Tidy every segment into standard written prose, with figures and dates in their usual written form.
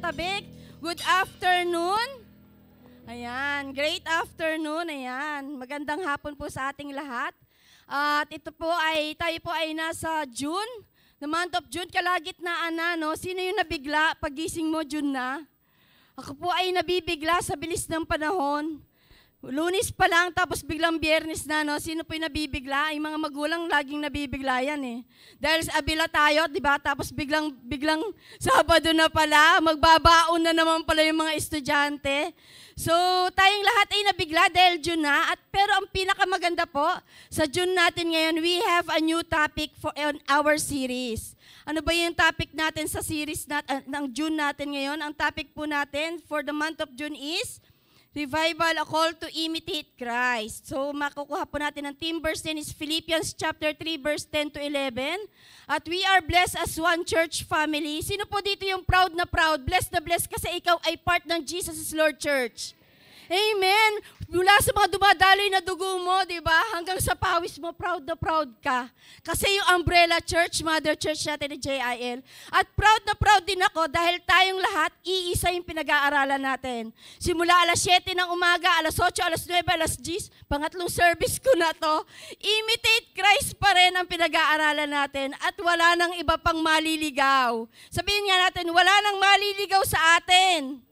katabi. Good afternoon. Ayan, great afternoon. Ayan, magandang hapon po sa ating lahat. At ito po ay, tayo po ay nasa June, the month of June, kalagitnaan na, no? Sino yung nabigla? Pagising mo, June na. Ako po ay nabibigla sa bilis ng panahon. Lunes pa lang, tapos biglang Biyernes na, no? Sino po yung nabibigla? Yung mga magulang laging nabibigla yan, eh. Dahil sa abila tayo, di ba? Tapos biglang Sabado na pala, magbabaon na naman pala yung mga estudyante. So, tayong lahat ay nabigla dahil June na. Pero ang pinakamaganda po, sa June natin ngayon, we have a new topic for our series. Ano ba yung topic natin sa series ng June natin ngayon? Ang topic po natin for the month of June is Revival, a call to imitate Christ. So, makukuha po natin ang theme verse din is Philippians chapter 3, verse 10 to 11. At we are blessed as one church family. Sino po dito yung proud na proud? Blessed na blessed kasi ikaw ay part ng Jesus is Lord Church. Amen. Mula sa mga dumadaloy na dugo mo, di ba? Hanggang sa pawis mo, proud na proud ka. Kasi yung Umbrella Church, Mother Church natin ni JIL. At proud na proud din ako dahil tayong lahat, iisa yung pinag-aaralan natin. Simula alas 7 ng umaga, alas 8, alas 9, alas 10, pangatlong service ko na to. Imitate Christ pa rin ang pinag-aaralan natin at wala nang iba pang maliligaw. Sabihin nga natin, wala nang maliligaw sa atin.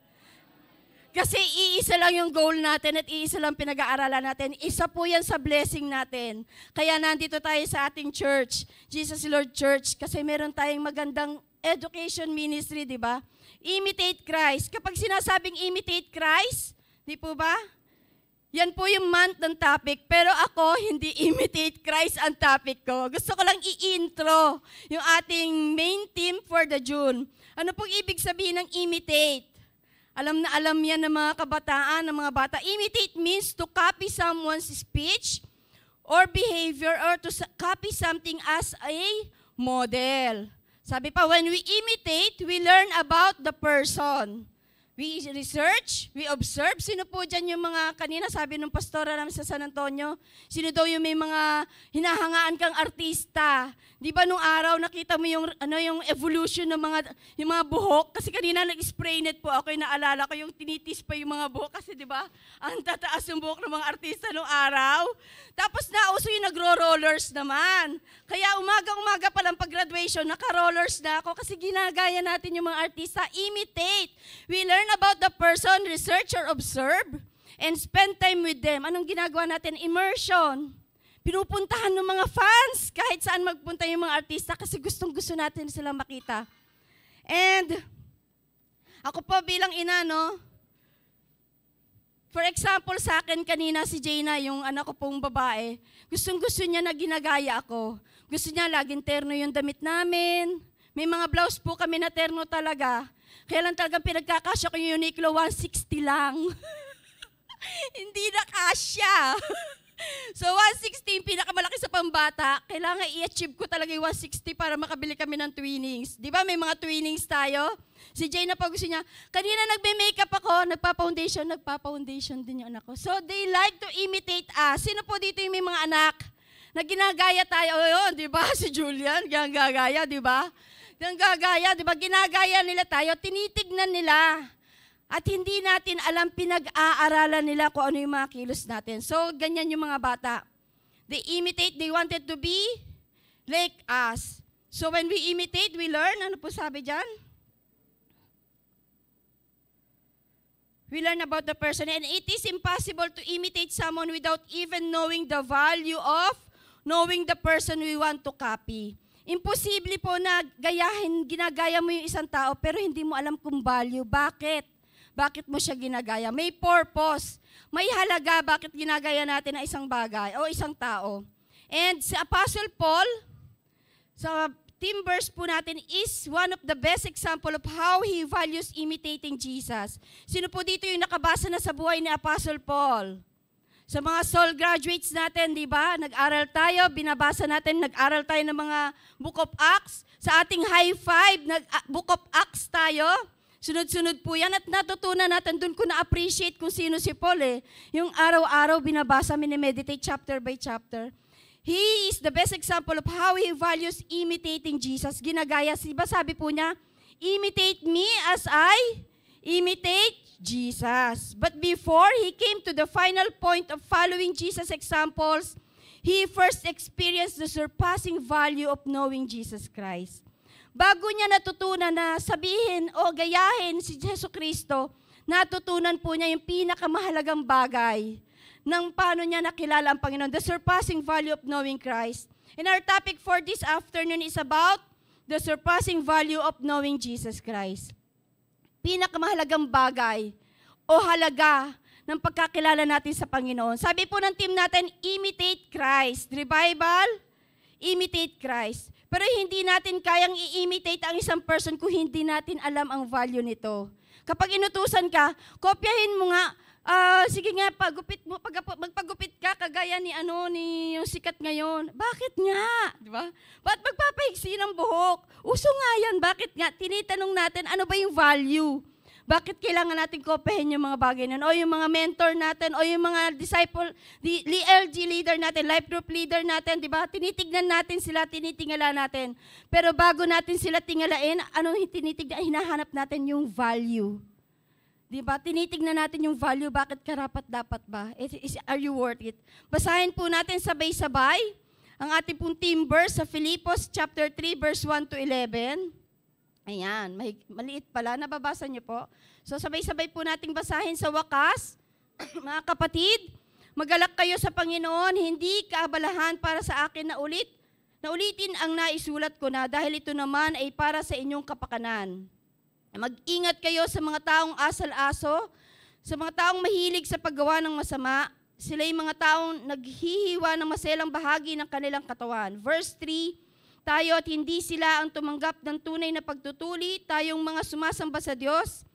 Kasi iisa lang yung goal natin at iisa lang pinag-aaralan natin. Isa po yan sa blessing natin. Kaya nandito tayo sa ating church, Jesus Lord Church, kasi meron tayong magandang education ministry, di ba? Imitate Christ. Kapag sinasabing imitate Christ, di po ba? Yan po yung month ng topic. Pero ako, hindi imitate Christ ang topic ko. Gusto ko lang i-intro yung ating main theme for the June. Ano pong ibig sabihin ng imitate? Alam na alam yan ng mga kabataan, ng mga bata. Imitate means to copy someone's speech or behavior or to copy something as a model. Sabi pa, when we imitate, we learn about the person. We research, we observe. Sino po dyan yung mga, kanina sabi ng pastora namin sa San Antonio, sino daw yung may mga hinahangaan kang artista? Di ba nung araw nakita mo yung, yung evolution ng yung mga buhok? Kasi kanina nag-spray net po ako, naalala ko yung tinitis pa yung mga buhok. Kasi di ba, ang tataas yung buhok ng mga artista nung araw. Tapos nauso yung nagro-rollers naman. Kaya umaga-umaga pa lang pag-graduation, naka-rollers na ako kasi ginagaya natin yung mga artista. Imitate. We learn about the person, research or observe, and spend time with them. Anong ginagawa natin? Immersion. Pinupuntahan ng mga fans kahit saan magpunta yung mga artista kasi gustong-gusto natin silang makita. And ako po bilang ina, no? For example, sa akin kanina si Jaina, yung anak ko pong babae, gustong-gusto niya na ginagaya ako. Gusto niya laging terno yung damit namin. May mga blouse po kami na terno talaga. Kaya lang talagang pinagkakasya ko yung Uniqlo 160 lang. Hindi na kasya. So 160, pinakamalaki sa pambata, kailangan i-achieve ko talaga yung 160 para makabili kami ng Twinings. Di ba may mga Twinings tayo? Si Jay na pag gusto niya, kanina nagbe-makeup ako, nagpa-foundation din yung anak ko. So they like to imitate us. Sino po dito yung may mga anak na ginagaya tayo? Yun, di ba? Si Julian, ginagaya, di ba? Ginagaya, di ba? Ginagaya nila tayo, tinitignan nila. At hindi natin alam, pinag-aaralan nila kung ano yung mga kilos natin. So, ganyan yung mga bata. They imitate, they wanted to be like us. So, when we imitate, we learn. Ano po sabi dyan? We learn about the person. And it is impossible to imitate someone without even knowing the value of knowing the person we want to copy. Imposible po na ginagaya mo yung isang tao, pero hindi mo alam kung value. Bakit? Bakit mo siya ginagaya? May purpose. May halaga bakit ginagaya natin ang isang bagay o isang tao. And si Apostle Paul, sa theme verse po natin, is one of the best example of how he values imitating Jesus. Sino po dito yung nakabasa na sa buhay ni Apostle Paul? Sa mga soul graduates natin, di ba? Nag-aral tayo, binabasa natin, nag-aral tayo ng mga Book of Acts. Sa ating high five, Book of Acts tayo. Sunod-sunod po yan at natutunan natin, doon ko na-appreciate kung sino si Paul eh. Yung araw-araw binabasa, minimeditate chapter by chapter. He is the best example of how he values imitating Jesus. Ginagaya, diba sabi po niya, imitate me as I imitate Jesus. But before he came to the final point of following Jesus' examples, he first experienced the surpassing value of knowing Jesus Christ. Bago niya natutunan na sabihin o gayahin si Jesucristo, natutunan po niya yung pinakamahalagang bagay ng paano niya nakilala ang Panginoon, the surpassing value of knowing Christ. And our topic for this afternoon is about the surpassing value of knowing Jesus Christ. Pinakamahalagang bagay o halaga ng pagkakilala natin sa Panginoon. Sabi po ng team natin, imitate Christ. Revival, imitate Christ. Pero hindi natin kayang i-imitate ang isang person kung hindi natin alam ang value nito. Kapag inutusan ka, kopyahin mo nga, sige nga, magpagupit ka, kagaya ni yung sikat ngayon. Bakit nga? Di ba? Ba't magpapahiksi ng buhok? Uso nga yan, bakit nga? Tinitanong natin, ano ba yung value? Bakit kailangan natin kopyahin yung mga bagay nun? O yung mga mentor natin, o yung mga disciple, LG leader natin, life group leader natin, di ba? Tinitignan natin sila, tinitingala natin. Pero bago natin sila tingalain, anong tinitignan? Hinahanap natin yung value. Di ba? Tinitignan natin yung value, bakit karapat-dapat ba? Are you worth it? Basahin po natin sabay-sabay ang ating pong team verse sa Filipos chapter 3, verse 1 to 11. Ayan, maliit pala. Nababasa niyo po? So sabay-sabay po nating basahin sa wakas. Mga kapatid, magalak kayo sa Panginoon, hindi kaabalahan para sa akin na ulitin ang naisulat ko na dahil ito naman ay para sa inyong kapakanan. Mag-ingat kayo sa mga taong asal-aso, sa mga taong mahilig sa paggawa ng masama. Sila yung mga taong naghihiwa ng maselang bahagi ng kanilang katawan. Verse 3, tayo at hindi sila ang tumanggap ng tunay na pagtutuli, tayong mga sumasamba sa Diyos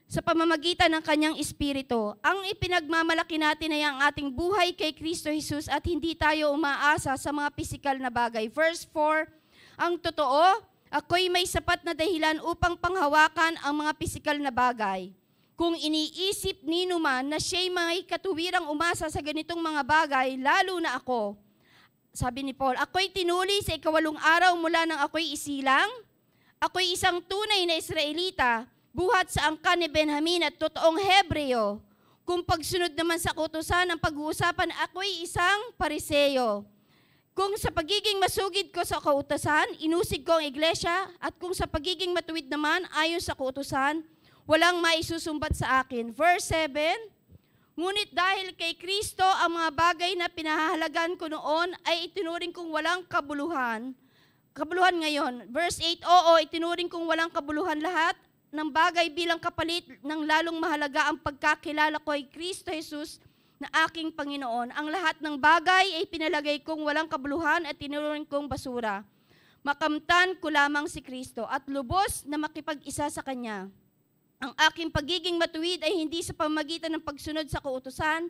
sa pamamagitan ng Kanyang Espiritu. Ang ipinagmamalaki natin ay ang ating buhay kay Kristo Jesus at hindi tayo umaasa sa mga pisikal na bagay. Verse 4, ang totoo, ako'y may sapat na dahilan upang panghawakan ang mga pisikal na bagay. Kung iniisip nino man na siya'y may katuwirang umasa sa ganitong mga bagay, lalo na ako. Sabi ni Paul, ako'y tinuli sa 8 araw mula nang ako'y isilang. Ako'y isang tunay na Israelita, buhat sa angkan ni Benjamin at totoong Hebreo. Kung pagsunod naman sa kautusan ng pag-uusapan, ako'y isang Pariseo. Kung sa pagiging masugid ko sa kautusan, inusig ko ang iglesia, at kung sa pagiging matuwid naman ayon sa kautusan, walang maisusumbat sa akin. Verse 7, ngunit dahil kay Kristo ang mga bagay na pinahahalagan ko noon ay itinuring kong walang kabuluhan. Kabuluhan ngayon. Verse 8, oo, itinuring kong walang kabuluhan lahat ng bagay bilang kapalit ng lalong mahalaga ang pagkakilala ko ay Kristo Jesus na aking Panginoon. Ang lahat ng bagay ay pinalagay kong walang kabuluhan at itinuring kong basura. Makamtan ko lamang si Kristo at lubos na makipag-isa sa Kanya. Ang aking pagiging matuwid ay hindi sa pamamagitan ng pagsunod sa kautusan,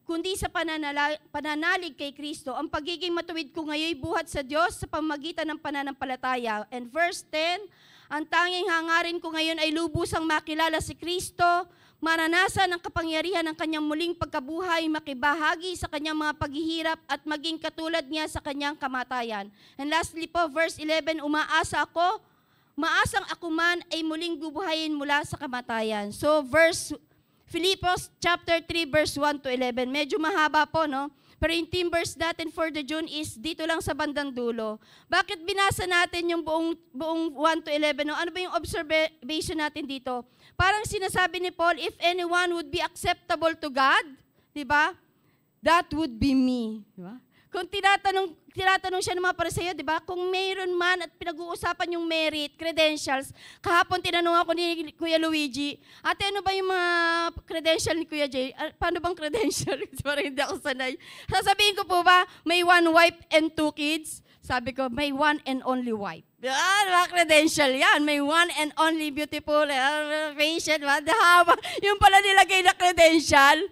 kundi sa pananalig kay Kristo. Ang pagiging matuwid ko ngayon buhat sa Diyos sa pamamagitan ng pananampalataya. And verse 10, ang tanging hangarin ko ngayon ay lubusang makilala si Kristo, maranasan ang kapangyarihan ng Kanyang muling pagkabuhay, makibahagi sa Kanyang mga paghihirap at maging katulad niya sa Kanyang kamatayan. And lastly po, verse 11, maasang ako man ay muling bubuhayin mula sa kamatayan. So Filipos chapter 3 verse 1 to 11. Medyo mahaba po, no? Pero yung team verse natin for the June is dito lang sa bandang dulo. Bakit binasa natin yung buong 1 to 11? No? Ano ba yung observation natin dito? Parang sinasabi ni Paul, if anyone would be acceptable to God, di ba? That would be me. Di ba? Kung tinatanong siya ng mga Pariseo, di ba? Kung mayroon man at pinag-uusapan yung merit, credentials, kahapon tinanong ako ni Kuya Luigi, ate, ano ba yung mga credential ni Kuya Jay? Paano bang credential? Parang hindi ako sanay. Sasabihin ko po ba, may 1 wife and 2 kids? Sabi ko, may 1 and only wife. Mga credential yan. May 1 and only beautiful patient. Yung pala nilagay na credential.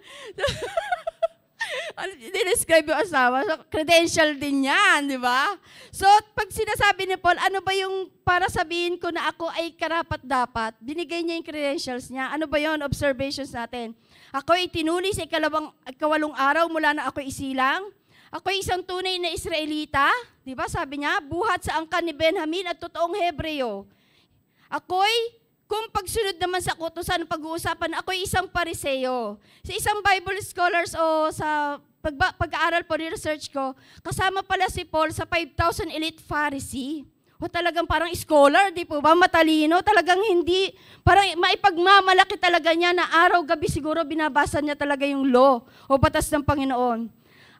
Dinescribe yung asawa. So, credential din yan, di ba? So, pag sinasabi ni Paul, ano ba yung para sabihin ko na ako ay karapat-dapat? Binigay niya yung credentials niya. Ano ba yun? Observations natin. Ako ay tinuli sa 8 araw mula na ako isilang. Ako ay isang tunay na Israelita. Di ba? Sabi niya, buhat sa angkan ni Benjamin at totoong Hebreo. Kung pagsunod naman sa kautusan ng pag-uusapan, ako'y isang Pariseo. Sa isang Bible scholars o sa pag-aaral po, research ko, kasama pala si Paul sa 5,000 elite Pharisee. O talagang parang scholar, di po ba? Matalino, talagang hindi, parang maipagmamalaki talaga niya na araw-gabi siguro binabasa niya talaga yung law o batas ng Panginoon.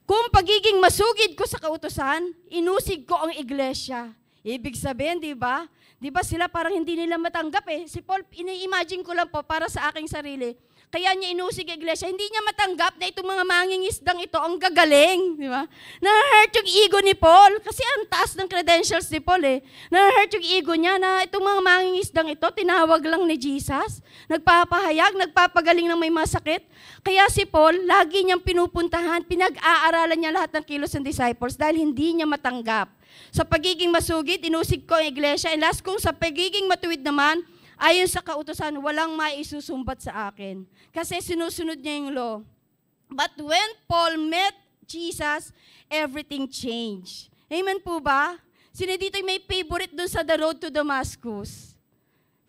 Kung pagiging masugid ko sa kautusan, inusig ko ang iglesia. Ibig sabihin, di ba? Di ba sila parang hindi nila matanggap eh. Si Paul, ini-imagine ko lang po para sa aking sarili. Kaya niya inusig ang iglesia. Hindi niya matanggap na itong mga mangingisdang ito ang gagaling. Di ba? Na-hurt yung ego ni Paul. Kasi ang taas ng credentials ni Paul eh. Na-hurt yung ego niya na itong mga mangingisdang ito, tinawag lang ni Jesus. Nagpapahayag, nagpapagaling ng may masakit. Kaya si Paul, lagi niyang pinupuntahan, pinag-aaralan niya lahat ng kilos ng disciples dahil hindi niya matanggap. Sa pagiging masugid, inusig ko ang iglesia. And last kung sa pagiging matuwid naman, ayon sa kautusan, walang maisusumbat sa akin. Kasi sinusunod niya yung law. But when Paul met Jesus, everything changed. Amen po ba? Sino dito may favorite dun sa The Road to Damascus?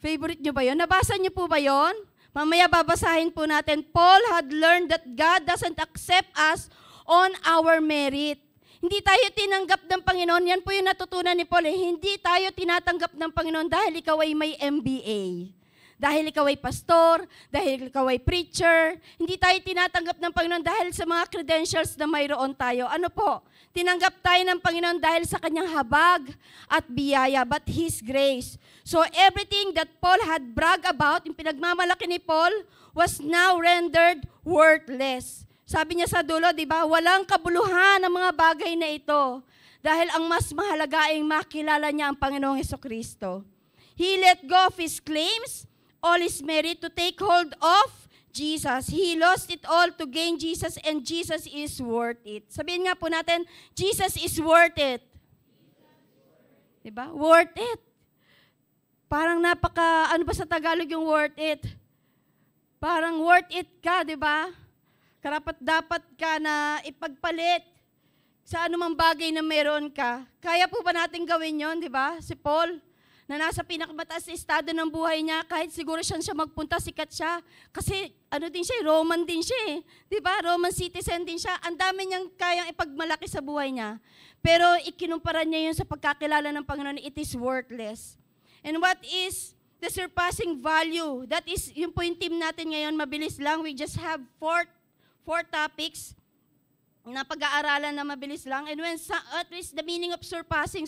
Favorite niyo ba yun? Nabasa niyo po ba yun? Mamaya babasahin po natin. Paul had learned that God doesn't accept us on our merit. Hindi tayo tinanggap ng Panginoon. Yan po yung natutunan ni Paul. Hindi tayo tinatanggap ng Panginoon dahil ikaw ay may MBA. Dahil ikaw ay pastor, dahil ikaw ay preacher. Hindi tayo tinatanggap ng Panginoon dahil sa mga credentials na mayroon tayo. Ano po? Tinanggap tayo ng Panginoon dahil sa kanyang habag at biyaya, but His grace. So everything that Paul had bragged about, yung pinagmamalaki ni Paul, was now rendered worthless. Sabi niya sa dulo, di ba, walang kabuluhan ang mga bagay na ito dahil ang mas mahalaga ay makilala niya ang Panginoong Hesukristo. He let go of his claims, all his merit to take hold of Jesus. He lost it all to gain Jesus and Jesus is worth it. Sabihin nga po natin, Jesus is worth it. Di ba? Worth it. Parang ano ba sa Tagalog yung worth it? Parang worth it ka, di ba? Karapat-dapat ka na ipagpalit sa anumang bagay na meron ka. Kaya po ba natin gawin yon, di ba? Si Paul, na nasa pinakamataas na estado ng buhay niya, kahit siguro siya magpunta, sikat siya. Kasi din siya, Roman din siya eh. Di ba? Roman citizen din siya. Ang dami niyang kayang ipagmalaki sa buhay niya. Pero ikinumpara niya yun sa pagkakilala ng Panginoon, it is worthless. And what is the surpassing value? That is, yun po yung team natin ngayon, mabilis lang. We just have four topics na pag-aaralan na mabilis lang. And when at least the meaning of surpassing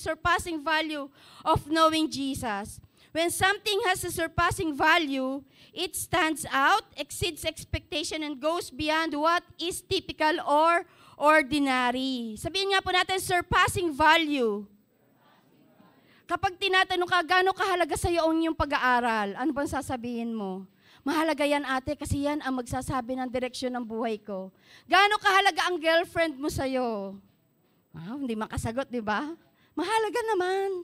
value of knowing Jesus. When something has a surpassing value, it stands out, exceeds expectation, and goes beyond what is typical or ordinary. Sabihin nga po natin, surpassing value. Kapag tinatanong ka, gaano kahalaga sa iyo ang iyong pag-aaral, ano bang sasabihin mo? Mahalaga yan ate kasi yan ang magsasabi ng direksyon ng buhay ko. Gaano kahalaga ang girlfriend mo sa'yo? Hindi makasagot, di ba? Mahalaga naman.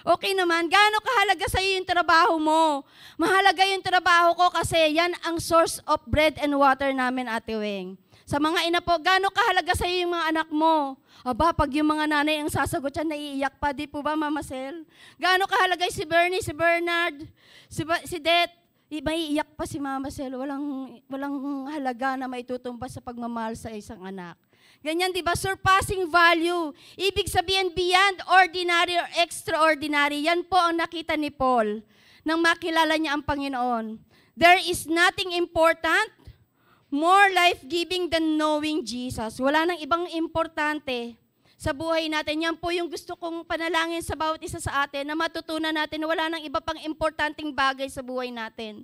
Okay naman. Gaano kahalaga sa'yo yung trabaho mo? Mahalaga yung trabaho ko kasi yan ang source of bread and water namin, Ate Weng. Sa mga ina po, gaano kahalaga sa'yo yung mga anak mo? Aba, pag yung mga nanay ang sasagot yan, naiiyak pa. Di po ba, Mama Sel? Gaano kahalaga si Bernie, si Bernard, si Det? Maiiyak pa si Mama Sel, walang halaga na maitutumpas sa pagmamahal sa isang anak. Ganyan, di ba? Surpassing value. Ibig sabihin, beyond ordinary or extraordinary. Yan po ang nakita ni Paul nang makilala niya ang Panginoon. There is nothing important, more life-giving than knowing Jesus. Wala nang ibang importante sa buhay natin. Yan po yung gusto kong panalangin sa bawat isa sa atin na matutunan natin na wala nang iba pang importanteng bagay sa buhay natin.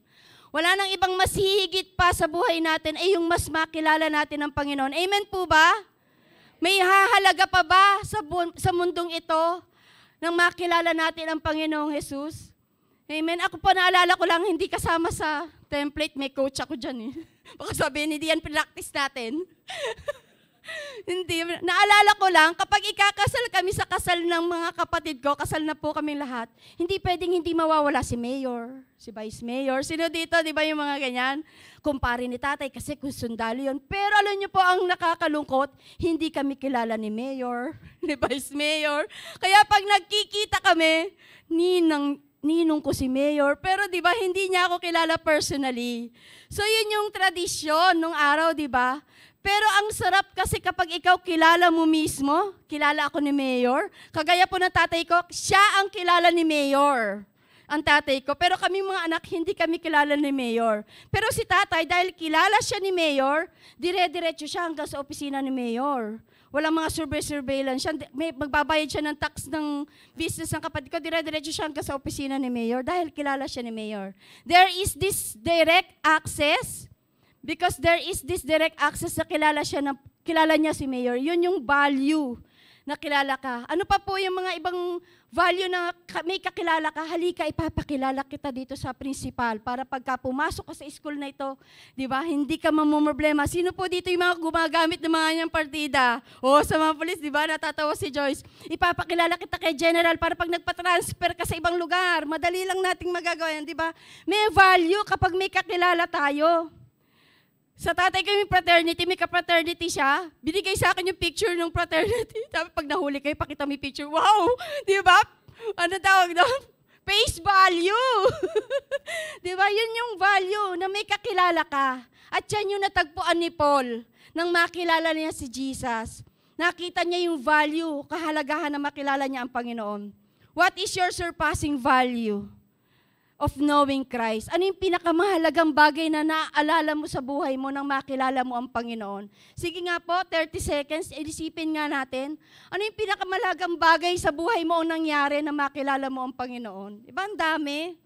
Wala nang ibang mas hihigit pa sa buhay natin ay yung mas makilala natin ang Panginoon. Amen po ba? May hahalaga pa ba sa mundong ito nang makilala natin ang Panginoong Jesus? Amen. Ako po naalala ko lang, hindi kasama sa template. May coach ako dyan eh. Baka sabihin, hindi yan practice natin. Hindi. Naalala ko lang, kapag ikakasal kami sa kasal ng mga kapatid ko, kasal na po kaming lahat, hindi pwedeng hindi mawawala si Mayor, si Vice Mayor. Sino dito, di ba yung mga ganyan? Kumpare ni tatay kasi kung sundalo yun. Pero alam niyo po ang nakakalungkot, hindi kami kilala ni Mayor, ni Vice Mayor. Kaya pag nagkikita kami, ninang ninong ko si Mayor, pero di ba hindi niya ako kilala personally. So yun yung tradisyon nung araw, di ba? Pero ang sarap kasi kapag ikaw kilala mo mismo, kilala ako ni Mayor. Kagaya po ng tatay ko, siya ang kilala ni Mayor, ang tatay ko. Pero kami mga anak, hindi kami kilala ni Mayor. Pero si tatay, dahil kilala siya ni Mayor, dire-diretso siya hanggang sa opisina ni Mayor. Walang mga surveillance siya. Magbabayad siya ng tax ng business ng kapatid ko, dire-diretso siya hanggang sa opisina ni Mayor dahil kilala siya ni Mayor. There is this direct access, because there is this direct access na kilala niya si Mayor. Yun yung value na kilala ka. Ano pa po yung mga ibang value na may kakilala ka? Halika, ipapakilala kita dito sa principal para pagka pumasok ka sa school na ito, di ba, hindi ka mamumroblema. Sino po dito yung mga gumagamit ng mga niyang partida? O sa mga polis, di ba, natatawa si Joyce. Ipapakilala kita kay General para pag nagpa-transfer ka sa ibang lugar, madali lang nating magagawa yan, di ba? May value kapag may kakilala tayo. Sa tatay ko yung fraternity, may ka-fraternity siya. Binigay sa akin yung picture ng fraternity. Sabi, pag nahuli kayo, pakita mo yung picture. Wow! Di ba? Ano tawag doon? Face value! Di ba? Yun yung value na may kakilala ka. At yan yung natagpuan ni Paul nang makilala niya si Jesus. Nakita niya yung value, kahalagahan na makilala niya ang Panginoon. What is your surpassing value of knowing Christ? Ano yung pinakamahalagang bagay na naaalala mo sa buhay mo nang makilala mo ang Panginoon? Sige nga po, 30 seconds, isipin nga natin. Ano yung pinakamahalagang bagay sa buhay mo ang nangyari na makilala mo ang Panginoon? Diba, ang dami?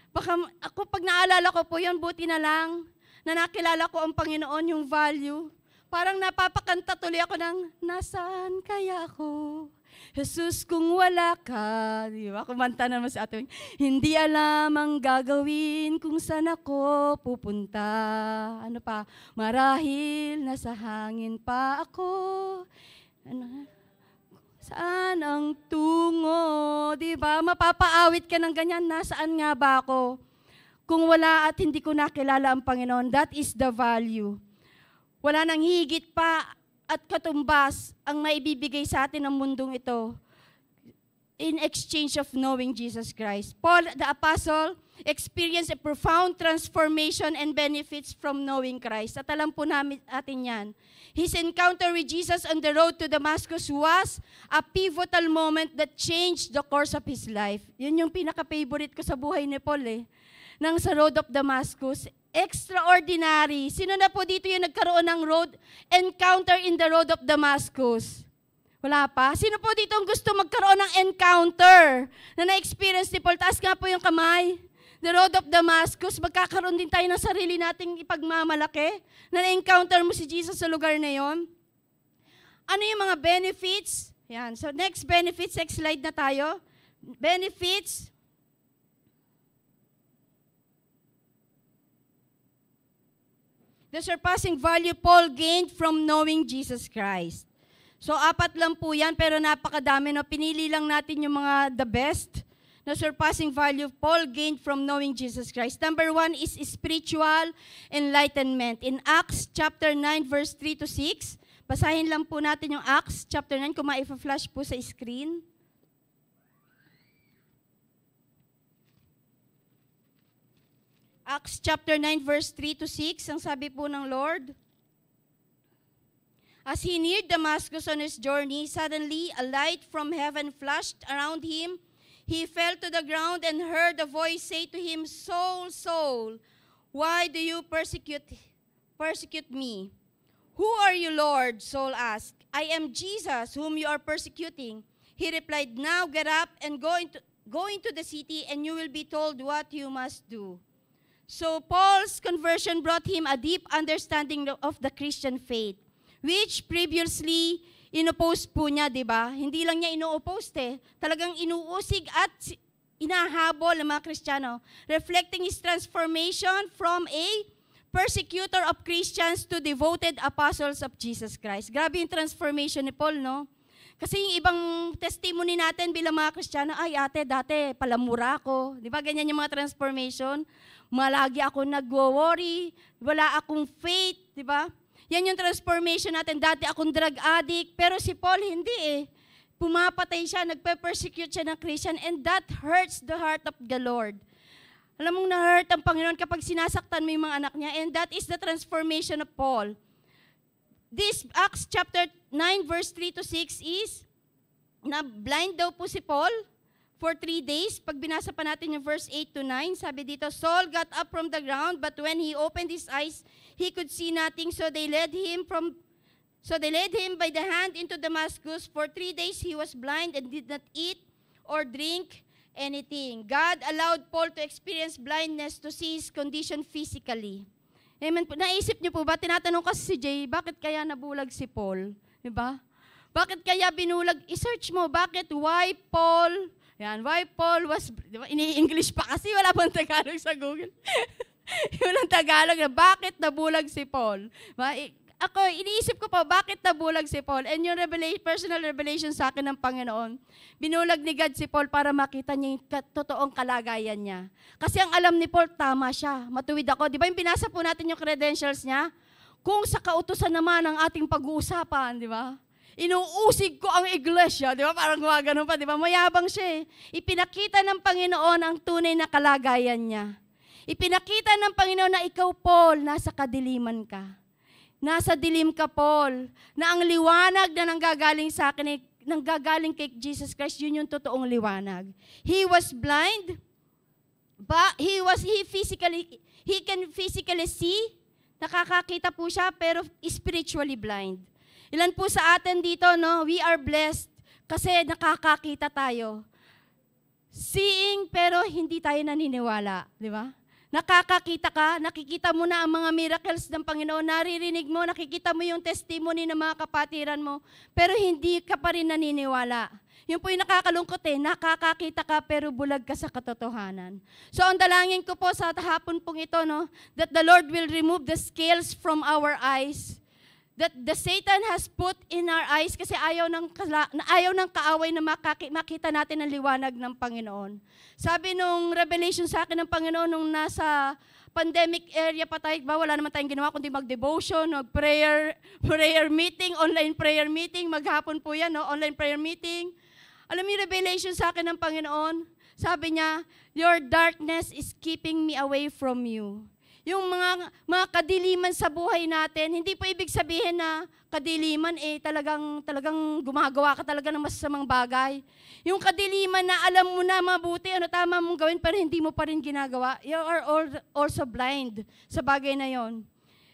Baka ako, pag naalala ko po yun, buti na lang na nakilala ko ang Panginoon, yung value. Parang napapakanta tuloy ako ng, nasaan kaya ako? Jesus, kung wala ka, di ba? Kumanta naman sa atin, hindi alam ang gagawin kung saan ako pupunta. Ano pa? Marahil nasa hangin pa ako. Ano? Saan ang tungo? Di ba? Mapapaawit ka ng ganyan, nasaan nga ba ako? Kung wala at hindi ko nakilala ang Panginoon, that is the value. Wala nang higit pa at katumbas ang maibibigay sa atin ng mundong ito in exchange of knowing Jesus Christ. Paul, the apostle, experienced a profound transformation and benefits from knowing Christ. At alam po natin yan. His encounter with Jesus on the road to Damascus was a pivotal moment that changed the course of his life. Yun yung pinaka-favorite ko sa buhay ni Paul nang sa road of Damascus. Extraordinary. Sino na po dito yung nagkaroon ng road encounter in the road of Damascus? Wala pa? Sino po dito ang gusto magkaroon ng encounter na na-experience ni Paul? Taas nga po yung kamay. The road of Damascus, magkakaroon din tayo ng sarili nating ipagmamalaki na na-encounter mo si Jesus sa lugar na yon. Ano yung mga benefits? Yan. So next benefits, next slide na tayo. Benefits. The surpassing value Paul gained from knowing Jesus Christ. So, 4 lang po yan, pero napakadami. No? Pinili lang natin yung mga the best na surpassing value Paul gained from knowing Jesus Christ. Number 1 is spiritual enlightenment. In Acts chapter 9, verse 3 to 6, basahin lang po natin yung Acts chapter 9, kung ma-flash po sa screen. Acts chapter 9 verse 3 to 6, ang sabi po ng Lord, as he neared Damascus on his journey, suddenly a light from heaven flashed around him. He fell to the ground and heard a voice say to him, Saul, Saul, why do you persecute me? Who are you, Lord? Saul asked. I am Jesus, whom you are persecuting. He replied, now get up and go into the city, and you will be told what you must do. So Paul's conversion brought him a deep understanding of the Christian faith, which previously inopposed po niya, di ba? Hindi lang niya ino-oppose talagang inuusig at inahabol ng mga Kristiyano, reflecting his transformation from a persecutor of Christians to devoted apostles of Jesus Christ. Grabe yung transformation ni Paul, no? Kasi yung ibang testimony natin bilang mga Kristiyano, ay ate, dati palamura ako. Di ba? Ganyan yung mga transformation. Malagi ako nag-worry, wala akong faith, di ba? Yan yung transformation natin. Dati akong drug addict, pero si Paul hindi pumapatay siya, nagpe-persecute siya ng Christian, and that hurts the heart of the Lord. Alam mong na-hurt ang Panginoon kapag sinasaktan mo yung mga anak niya, and that is the transformation of Paul. This Acts chapter 9 verse 3 to 6 is, na blind daw po si Paul for 3 days. Pag binasa pa natin yung verse 8 to 9, sabi dito, Saul got up from the ground, but when he opened his eyes, he could see nothing, so they led him by the hand into Damascus. For 3 days he was blind and did not eat or drink anything. God allowed Paul to experience blindness to see his condition physically. Amen po. Naisip niyo po ba, tinatanong kasi si Jay, bakit kaya nabulag si Paul? Diba? Bakit kaya binulag? I-search mo, bakit? Why Paul? Yan, why Paul was, diba? Ini-English pa kasi, wala pang Tagalog sa Google. Walang Tagalog na, bakit nabulag si Paul? Ako, iniisip ko pa, bakit nabulag si Paul? And yung personal revelation sa akin ng Panginoon, binulag ni God si Paul para makita niya yung totoong kalagayan niya. Kasi ang alam ni Paul, tama siya. Matuwid ako. Di ba yung binasa po natin yung credentials niya? Kung sa kautusan naman ang ating pag-uusapan, di ba? Inuusig ko ang iglesia, di ba? Parang gumagano pa, di ba? Mayabang siya eh. Ipinakita ng Panginoon ang tunay na kalagayan niya. Ipinakita ng Panginoon na ikaw, Paul, nasa kadiliman ka. Nasa dilim ka, Paul, na ang liwanag na nanggagaling sa akin, nanggagaling kay Jesus Christ, yun yung totoong liwanag. He was blind, but he can physically see, nakakakita po siya, pero spiritually blind. Ilan po sa atin dito, no? We are blessed kasi nakakakita tayo. Seeing, pero hindi tayo naniniwala, di ba? Nakakakita ka, nakikita mo na ang mga miracles ng Panginoon, naririnig mo, nakikita mo yung testimony ng mga kapatiran mo, pero hindi ka pa rin naniniwala. Yun po yung nakakalungkot eh, nakakakita ka pero bulag ka sa katotohanan. So ang dalangin ko po sa hapon pong ito, no, that the Lord will remove the scales from our eyes, that the Satan has put in our eyes kasi ayaw ng kaaway na makita natin ang liwanag ng Panginoon. Sabi nung revelation sa akin ng Panginoon nung nasa pandemic area pa tayo, wala naman tayong ginawa kundi mag-devotion, prayer meeting, online prayer meeting, maghapon po yan, no? Online prayer meeting. Alam mo yung revelation sa akin ng Panginoon? Sabi niya, your darkness is keeping me away from you. Yung mga kadiliman sa buhay natin, hindi po ibig sabihin na kadiliman talagang gumagawa ka talaga ng masasamang bagay. Yung kadiliman na alam mo na mabuti, ano tama mong gawin, pero hindi mo pa rin ginagawa. You are also blind sa bagay na yon.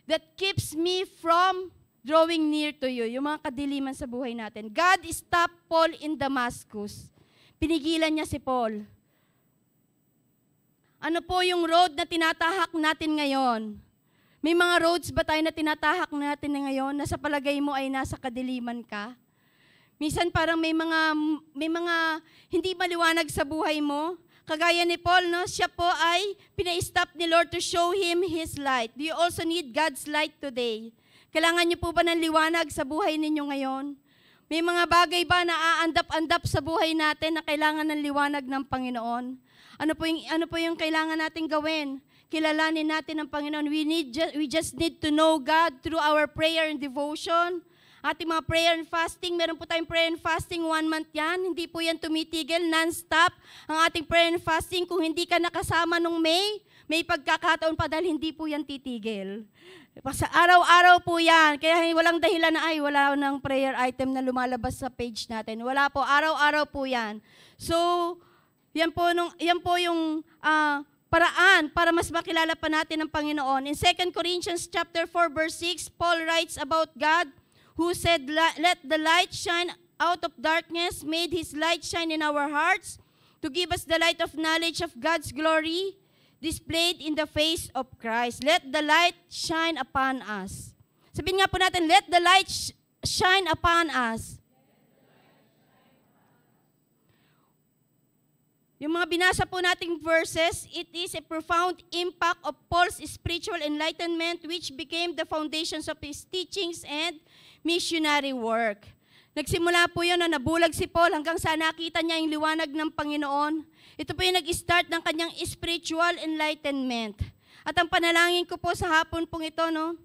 That keeps me from drawing near to you. Yung mga kadiliman sa buhay natin. God stopped Paul in Damascus. Pinigilan niya si Paul. Ano po yung road na tinatahak natin ngayon? May mga roads ba tayo na tinatahak natin ngayon na sa palagay mo ay nasa kadiliman ka? Minsan parang may mga hindi maliwanag sa buhay mo. Kagaya ni Paul, no? Siya po ay pina-stop ni Lord to show him His light. Do you also need God's light today? Kailangan niyo po ba ng liwanag sa buhay ninyo ngayon? May mga bagay ba na aandap-andap sa buhay natin na kailangan ng liwanag ng Panginoon? Ano po yung kailangan natin gawin? Kilalanin natin ang Panginoon. We just need to know God through our prayer and devotion. Ating mga prayer and fasting, meron po tayong prayer and fasting 1 month yan. Hindi po yan tumitigil, non-stop. Ang ating prayer and fasting, kung hindi ka nakasama nung may pagkakataon pa dahil hindi po yan titigil. Sa araw-araw po yan. Kaya walang dahilan na wala nang prayer item na lumalabas sa page natin. Wala po, araw-araw po yan. So, yan po yung paraan para mas makilala pa natin ang Panginoon. In 2 Corinthians chapter 4 verse 6, Paul writes about God who said, "Let the light shine out of darkness, made His light shine in our hearts to give us the light of knowledge of God's glory displayed in the face of Christ. Let the light shine upon us." Sabihin nga po natin, let the light shine upon us. Yung mga binasa po nating verses, it is a profound impact of Paul's spiritual enlightenment which became the foundations of his teachings and missionary work. Nagsimula po yun na nabulag si Paul hanggang sa nakita niya yung liwanag ng Panginoon. Ito po yung nag-start ng kanyang spiritual enlightenment. At ang panalangin ko po sa hapon pong ito, no?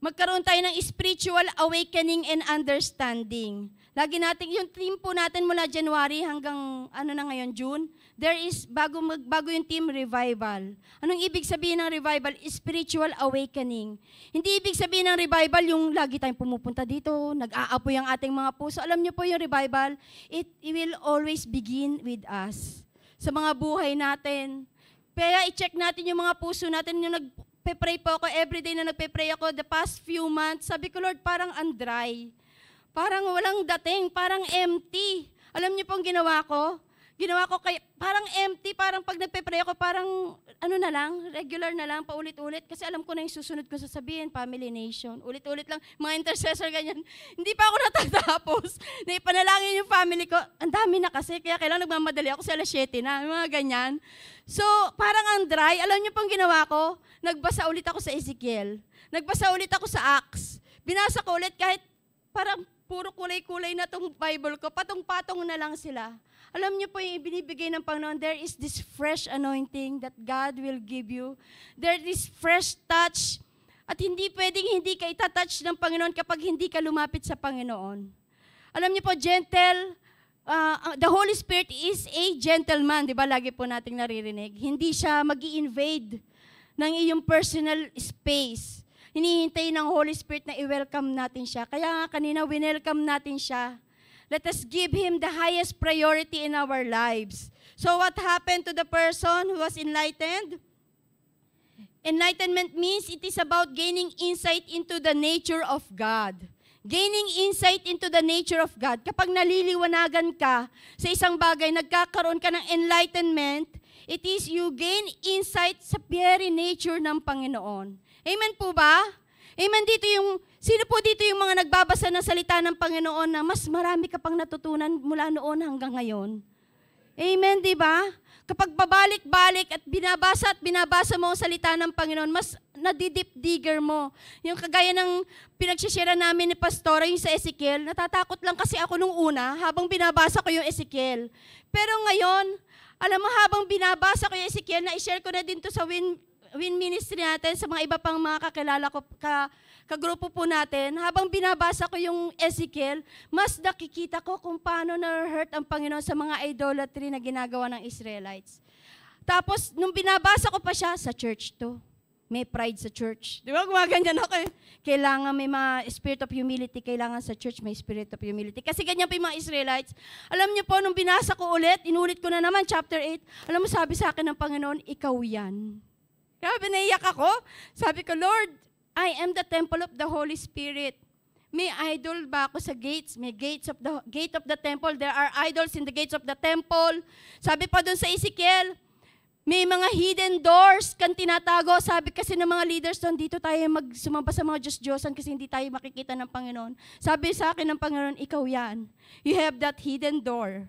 magkaroon tayo ng spiritual awakening and understanding. Lagi natin, yung team po natin mula January hanggang ngayon, June, there is, bago yung team, revival. Anong ibig sabihin ng revival? Spiritual awakening. Hindi ibig sabihin ng revival yung lagi tayong pumupunta dito, nag-aapoy ang ating mga puso. Alam niyo po yung revival, it will always begin with us. Sa mga buhay natin. Kaya i-check natin yung mga puso natin, yung nagpe-pray po ako, everyday na nagpe-pray ako, the past few months, sabi ko, Lord, parang undry. Parang walang dating, parang empty. Alam niyo pong ginawa ko? Parang empty, parang pag nagpe-pray ako, parang regular na lang, paulit-ulit. Kasi alam ko na yung susunod ko sasabihin, Family Nation. Ulit-ulit lang, mga intercessor, ganyan. Hindi pa ako natatapos. Naipanalangin yung family ko. Ang dami na kasi, kaya kailangan nagmamadali ako sa alas 7 na, mga ganyan. So, parang ang dry. Alam niyo pang ginawa ko? Nagbasa ulit ako sa Ezekiel. Nagbasa ulit ako sa Acts. Binasa ko ulit kahit parang puro kulay-kulay na tong Bible ko. Patong-patong na lang sila. Alam niyo po yung ibinibigay ng Panginoon, there is this fresh anointing that God will give you. There is fresh touch. At hindi pwedeng hindi ka itatouch ng Panginoon kapag hindi ka lumapit sa Panginoon. Alam niyo po, gentle, the Holy Spirit is a gentleman, di ba? Lagi po nating naririnig. Hindi siya mag-i-invade ng iyong personal space. Hinihintay ng Holy Spirit na i-welcome natin siya. Kaya nga kanina, winelcome natin siya. Let us give Him the highest priority in our lives. So what happened to the person who was enlightened? Enlightenment means it is about gaining insight into the nature of God. Gaining insight into the nature of God. Kapag naliliwanagan ka sa isang bagay, nagkakaroon ka ng enlightenment, it is you gain insight sa very nature ng Panginoon. Amen po ba? Amen dito sino po dito yung mga nagbabasa ng salita ng Panginoon na mas marami ka pang natutunan mula noon hanggang ngayon? Amen, di ba? Kapag babalik-balik at binabasa mo ang salita ng Panginoon, mas nadidip digger mo. Yung kagaya ng pinagsishare namin ni Pastora, yung sa Ezekiel, natatakot lang kasi ako nung una habang binabasa ko yung Ezekiel. Pero ngayon, alam mo, habang binabasa ko yung Ezekiel, na-share ko na din to sa Win Ministry natin, sa mga iba pang mga kakilala ko, kagrupo po natin, habang binabasa ko yung Ezekiel, mas nakikita ko kung paano na-hurt ang Panginoon sa mga idolatry na ginagawa ng Israelites. Tapos, nung binabasa ko pa siya, sa church to. May pride sa church. Di ba? Gumaganyan ako eh. Kailangan may mga spirit of humility. Kailangan sa church may spirit of humility. Kasi ganyan pa yung mga Israelites. Alam niyo po, nung binasa ko ulit, inulit ko na naman, chapter 8, alam mo, sabi sa akin ng Panginoon, ikaw yan. Grabe, naiyak ako. Sabi ko, Lord, I am the temple of the Holy Spirit. May idol ba ako sa gates? May gate of the temple. There are idols in the gates of the temple. Sabi pa doon sa Ezekiel, may mga hidden doors kang tinatago. Sabi kasi ng mga leaders doon, dito tayo magsumamba sa mga Diyos-Diyosan kasi hindi tayo makikita ng Panginoon. Sabi sa akin ng Panginoon, ikaw yan. You have that hidden door.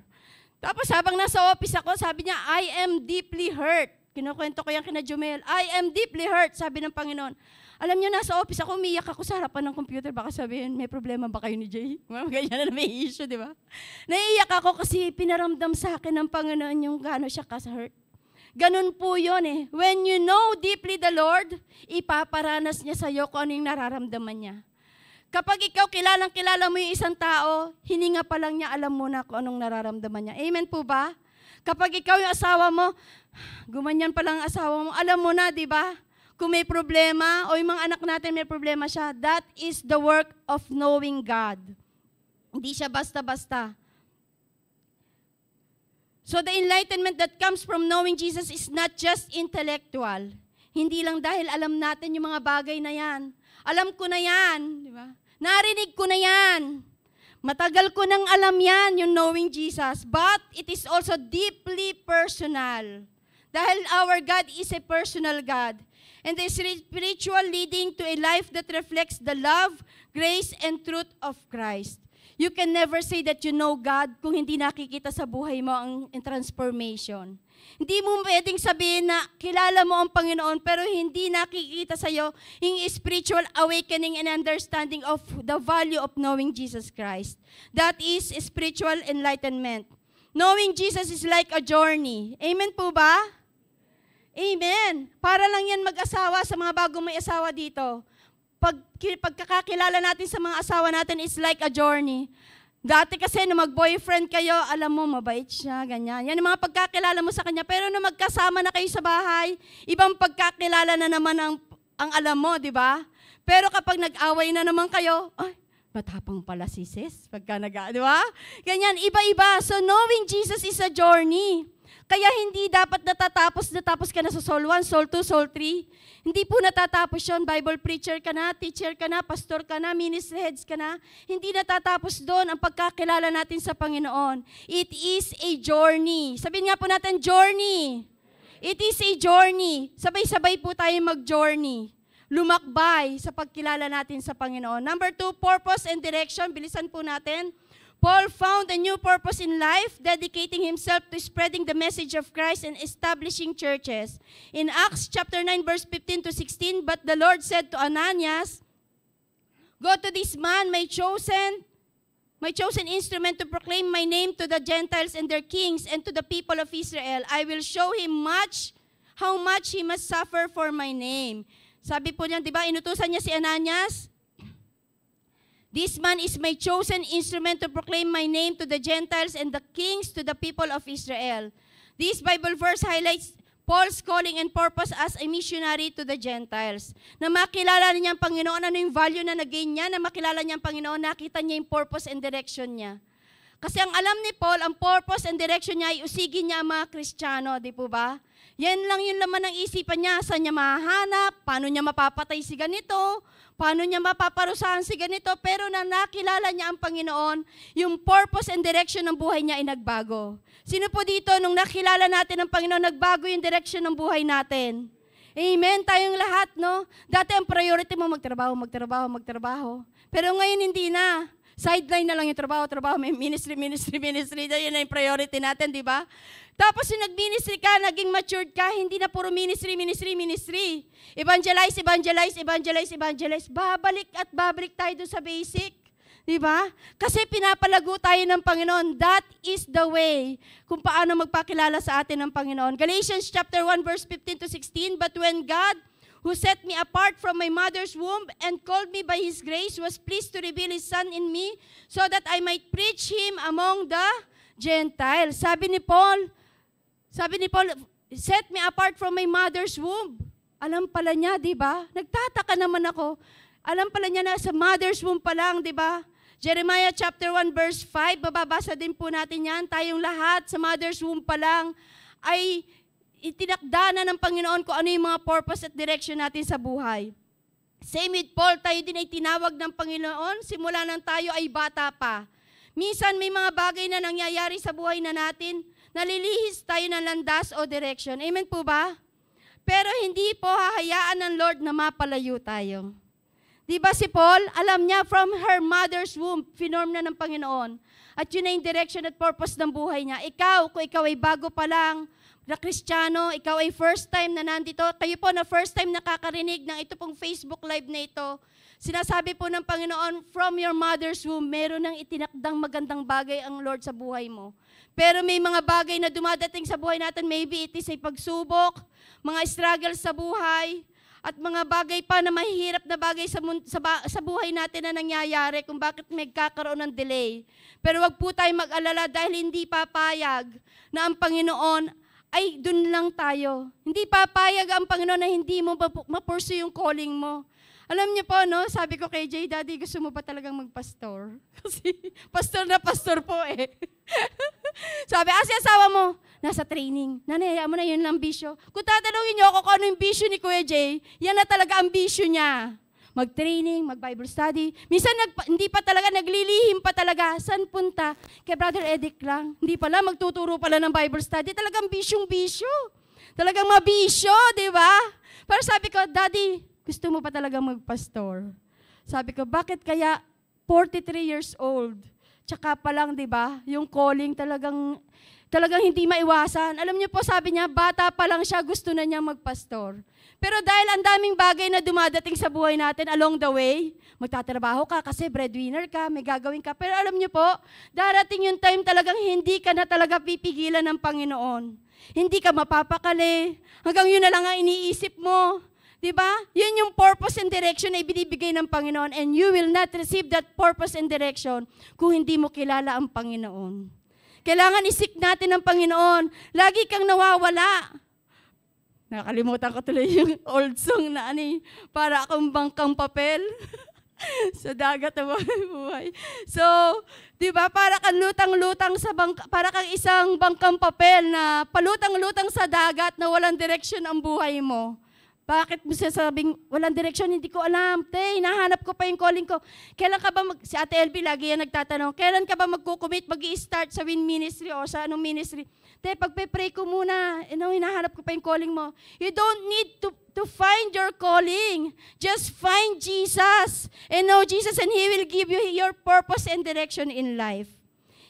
Tapos habang nasa office ako, sabi niya, I am deeply hurt. Kinukwento ko yan kina Jumel. I am deeply hurt, sabi ng Panginoon. Alam niyo, nasa office ako, umiyak ako sa harapan ng computer. Baka sabihin, may problema ba kayo ni Jay? Ganyan na may issue, di ba? Naiiyak ako kasi pinaramdam sa akin ng Panginoon yung gano'n siya ka-hurt. Ganun po yun eh. When you know deeply the Lord, ipaparanas niya sa'yo kung ano yung nararamdaman niya. Kapag ikaw kilala mo yung isang tao, hininga pa lang niya, alam mo na kung anong nararamdaman niya. Amen po ba? Kapag ikaw yung asawa mo, gumanyan pa lang ang asawa mo, alam mo na, di ba? Kung may problema, o yung mga anak natin may problema siya, that is the work of knowing God. Hindi siya basta-basta. So the enlightenment that comes from knowing Jesus is not just intellectual. Hindi lang dahil alam natin yung mga bagay na yan. Alam ko na yan, di ba? Narinig ko na yan. Matagal ko nang alam yan, yung knowing Jesus. But it is also deeply personal. Dahil our God is a personal God. And the spiritual leading to a life that reflects the love, grace, and truth of Christ. You can never say that you know God kung hindi nakikita sa buhay mo ang transformation. Hindi mo pwedeng sabihin na kilala mo ang Panginoon pero hindi nakikita sa iyo yung spiritual awakening and understanding of the value of knowing Jesus Christ. That is spiritual enlightenment. Knowing Jesus is like a journey. Amen po ba? Amen. Para lang yan mag-asawa sa mga bagong may asawa dito. pagkakakilala natin sa mga asawa natin is like a journey. Dati kasi nung mag-boyfriend kayo, alam mo, mabait siya, ganyan. Yan ang mga pagkakilala mo sa kanya. Pero nung magkasama na kayo sa bahay, ibang pagkakilala na naman ang alam mo, di ba? Pero kapag nag-away na naman kayo, ay, matapang pala si sis. Pagka di ba? Ganyan, iba-iba. So knowing Jesus is a journey. Kaya hindi dapat natapos ka na sa Soul 1, Soul 2, Soul 3. Hindi po natatapos yun. Bible preacher ka na, teacher ka na, pastor ka na, ministry heads ka na. Hindi natatapos doon ang pagkakilala natin sa Panginoon. It is a journey. Sabihin nga po natin, journey. It is a journey. Sabay-sabay po tayo mag-journey. Lumakbay sa pagkilala natin sa Panginoon. Number 2, purpose and direction. Bilisan po natin. Paul found a new purpose in life, dedicating himself to spreading the message of Christ and establishing churches. In Acts chapter 9, verse 15 to 16, but the Lord said to Ananias, "Go to this man, my chosen instrument to proclaim my name to the Gentiles and their kings and to the people of Israel. I will show him how much he must suffer for my name." Sabi po niya, di ba, inutusan niya si Ananias, "This man is my chosen instrument to proclaim my name to the Gentiles and the kings to the people of Israel." This Bible verse highlights Paul's calling and purpose as a missionary to the Gentiles. Na makilala niya ang Panginoon, ano yung value na nag-gain niya, na makilala niya ang Panginoon, nakita niya yung purpose and direction niya. Kasi ang alam ni Paul, ang purpose and direction niya ay usigin niya ang mga Kristiyano, di po ba? Yan lang yung laman ng isipan niya, saan niya mahanap, paano niya mapapatay si ganito, paano niya mapaparusahan si ganito, pero na nakilala niya ang Panginoon, yung purpose and direction ng buhay niya ay nagbago. Sino po dito, nung nakilala natin ang Panginoon, nagbago yung direction ng buhay natin? Amen, tayong lahat, no? Dati ang priority mo, magtrabaho. Pero ngayon hindi na. Sideline na lang yung trabaho, may ministry, yun na yung priority natin, di ba? Tapos yung nag-ministry ka, naging matured ka, hindi na puro ministry. Evangelize. Babalik tayo doon sa basic. Di ba? Kasi pinapalago tayo ng Panginoon. That is the way kung paano magpakilala sa atin ng Panginoon. Galatians chapter 1, verse 15 to 16, "But when God, who set me apart from my mother's womb and called me by His grace, was pleased to reveal His Son in me so that I might preach Him among the Gentiles." Sabi ni Paul, "Set me apart from my mother's womb." Alam pala niya, di ba? Nagtataka naman ako. Alam pala niya na sa mother's womb pa lang, di ba? Jeremiah chapter 1, verse 5, bababasa din po natin yan. Tayong lahat sa mother's womb pa lang ay itinakda na ng Panginoon kung ano yung mga purpose at direction natin sa buhay. Same with Paul, tayo din ay tinawag ng Panginoon simula nang tayo ay bata pa. Minsan may mga bagay na nangyayari sa buhay na natin, nalilihis tayo ng landas o direction. Amen po ba? Pero hindi po hahayaan ng Lord na mapalayo tayo. Di ba si Paul, alam niya from her mother's womb, finorm na ng Panginoon. At yun na yung direction at purpose ng buhay niya. Kung ikaw ay bago pa lang, na Kristiyano, ikaw ay first time na nandito, kayo po na first time nakakarinig ng ito pong Facebook Live na ito, sinasabi po ng Panginoon, from your mother's womb, meron ng itinakdang magandang bagay ang Lord sa buhay mo. Pero may mga bagay na dumadating sa buhay natin, maybe it is ay pagsubok, mga struggles sa buhay, at mga bagay pa na mahihirap na bagay sa buhay natin na nangyayari kung bakit may kakaroon ng delay. Pero wag po tayo mag-alala dahil hindi papayag na ang Panginoon ay dun lang tayo. Hindi papayag ang Panginoon na hindi mo ma-pursue yung calling mo. Alam niyo po, no? Sabi ko kay Jay, "Daddy, gusto mo ba talagang magpastor?" Kasi pastor po eh. Sabi, si asawa mo, nasa training. Nanay, hayaan mo na yun lang bisyo. Kung tatanungin niyo ako kung ano yung bisyo ni Kuya Jay, yan na talaga ang bisyo niya. Mag-training, mag-Bible study. Minsan hindi pa talaga, naglilihim pa talaga. Saan punta? Kay Brother Edic lang. Hindi pala, magtuturo pala ng Bible study. Talagang bisyong-bisyo. Talagang mabisyo, di ba? Pero sabi ko, "Daddy, gusto mo pa talaga magpastor?" Sabi ko, bakit kaya 43 years old? Tsaka pa lang, di ba? Yung calling talagang hindi maiwasan. Alam niyo po, sabi niya, bata pa lang siya, gusto na niya magpastor. Pero dahil ang daming bagay na dumadating sa buhay natin along the way, magtatrabaho ka kasi breadwinner ka, may gagawin ka. Pero alam niyo po, darating yung time talagang hindi ka na talaga pipigilan ng Panginoon. Hindi ka mapapakali. Hanggang yun na lang ang iniisip mo. Diba? Yun yung purpose and direction na ibinibigay ng Panginoon, and you will not receive that purpose and direction kung hindi mo kilala ang Panginoon. Kailangan isik natin ang Panginoon. Lagi kang nawawala. Nakalimutan ko tuloy yung old song na para akong bangkang papel sa dagat na buhay. So, di ba, para kang lutang-lutang para kang isang bangkang papel na palutang-lutang sa dagat na walang direksyon ang buhay mo. Bakit mo sasabing, walang direksyon, hindi ko alam. Hinahanap ko pa yung calling ko. Kailan ka ba, si Ate LB lagi yan nagtatanong, kailan ka ba magkukumit, mag-i-start sa Win Ministry o sa anong ministry? Pagpe-pray ko muna, hinahanap ko pa yung calling mo. You don't need to find your calling. Just find Jesus and know Jesus, and He will give you your purpose and direction in life.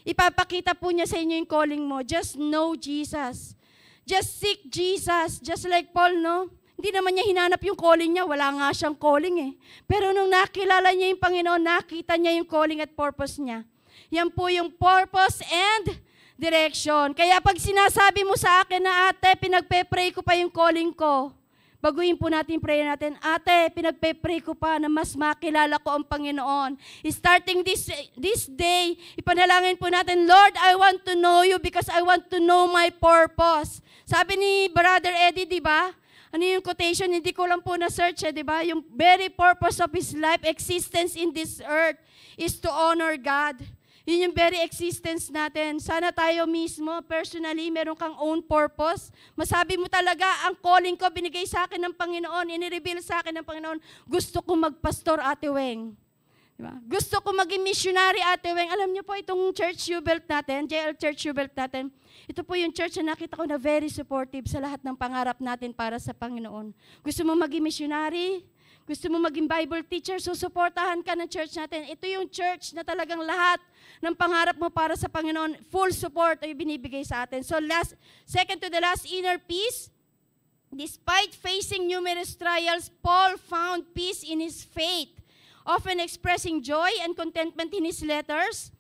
Ipapakita po niya sa inyo yung calling mo. Just know Jesus. Just seek Jesus. Just like Paul, no? Hindi naman niya hinanap yung calling niya. Wala nga siyang calling eh. Pero nung nakilala niya yung Panginoon, nakita niya yung calling at purpose niya. Yan po yung purpose and direction. Kaya pag sinasabi mo sa akin na, ate, pinagpe-pray ko pa yung calling ko, baguhin po natin yung prayer natin, ate, pinagpe-pray ko pa na mas makilala ko ang Panginoon. Starting this day, ipanalangin po natin, Lord, I want to know you because I want to know my purpose. Sabi ni Brother Eddie, di ba? Ano yung quotation? Hindi ko lang po na-search, di ba? Yung very purpose of his life, existence in this earth, is to honor God. Yun yung very existence natin. Sana tayo mismo, personally, meron kang own purpose. Masabi mo talaga, ang calling ko, binigay sa akin ng Panginoon, inireveal sa akin ng Panginoon, gusto ko magpastor, Ate Weng. Diba? Gusto ko maging missionary, Ate Weng. Alam niyo po, itong church you built natin, JL Church you built natin, ito po yung church na nakita ko na very supportive sa lahat ng pangarap natin para sa Panginoon. Gusto mo maging missionary? Gusto mo maging Bible teacher? Susuportahan ka ng church natin. Ito yung church na talagang lahat ng pangarap mo para sa Panginoon, full support ay binibigay sa atin. So second to the last, inner peace. Despite facing numerous trials, Paul found peace in his faith, often expressing joy and contentment in his letters.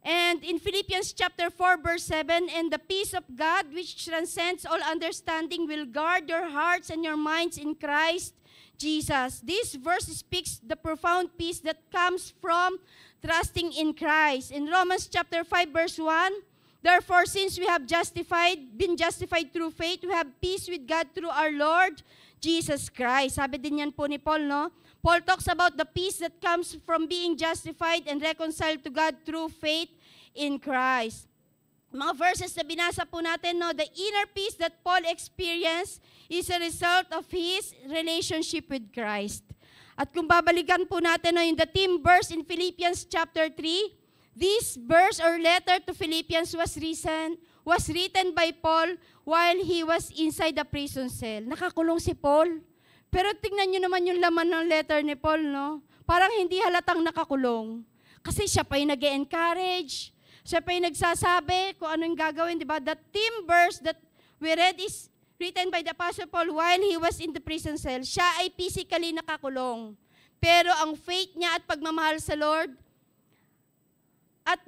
And in Philippians chapter 4, verse 7, and the peace of God, which transcends all understanding, will guard your hearts and your minds in Christ Jesus. This verse speaks the profound peace that comes from trusting in Christ. In Romans chapter 5, verse 1, therefore, since we have been justified through faith, we have peace with God through our Lord Jesus Christ. Sabi din yan po ni Paul, no? Paul talks about the peace that comes from being justified and reconciled to God through faith in Christ. Mga verses na binasa po natin, no? The inner peace that Paul experienced is a result of his relationship with Christ. At kung babalikan po natin, no, in the theme verse in Philippians chapter 3, this verse or letter to Philippians was written by Paul while he was inside the prison cell. Nakakulong si Paul. Pero tingnan nyo naman yung laman ng letter ni Paul, no? Parang hindi halatang nakakulong. Kasi siya pa yung nag-encourage. Siya pa yung nagsasabi kung anong gagawin, di ba? The theme verse that we read is written by the Apostle Paul while he was in the prison cell. Siya ay physically nakakulong. Pero ang faith niya at pagmamahal sa Lord at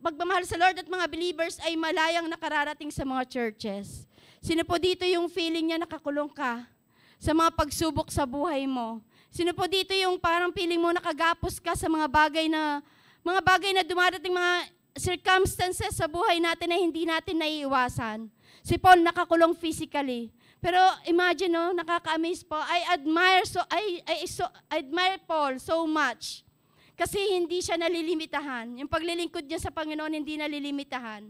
pagmamahal sa Lord at mga believers ay malayang nakararating sa mga churches. Sino po dito yung feeling niya nakakulong ka sa mga pagsubok sa buhay mo? Sino po dito yung parang feeling mo nakagapos ka sa mga bagay na dumarating, mga circumstances sa buhay natin na hindi natin naiiwasan? Si Paul nakakulong physically. Pero imagine, no, nakaka-amaze po. I admire Paul so much. Kasi hindi siya nalilimitahan. Yung paglilingkod niya sa Panginoon, hindi nalilimitahan.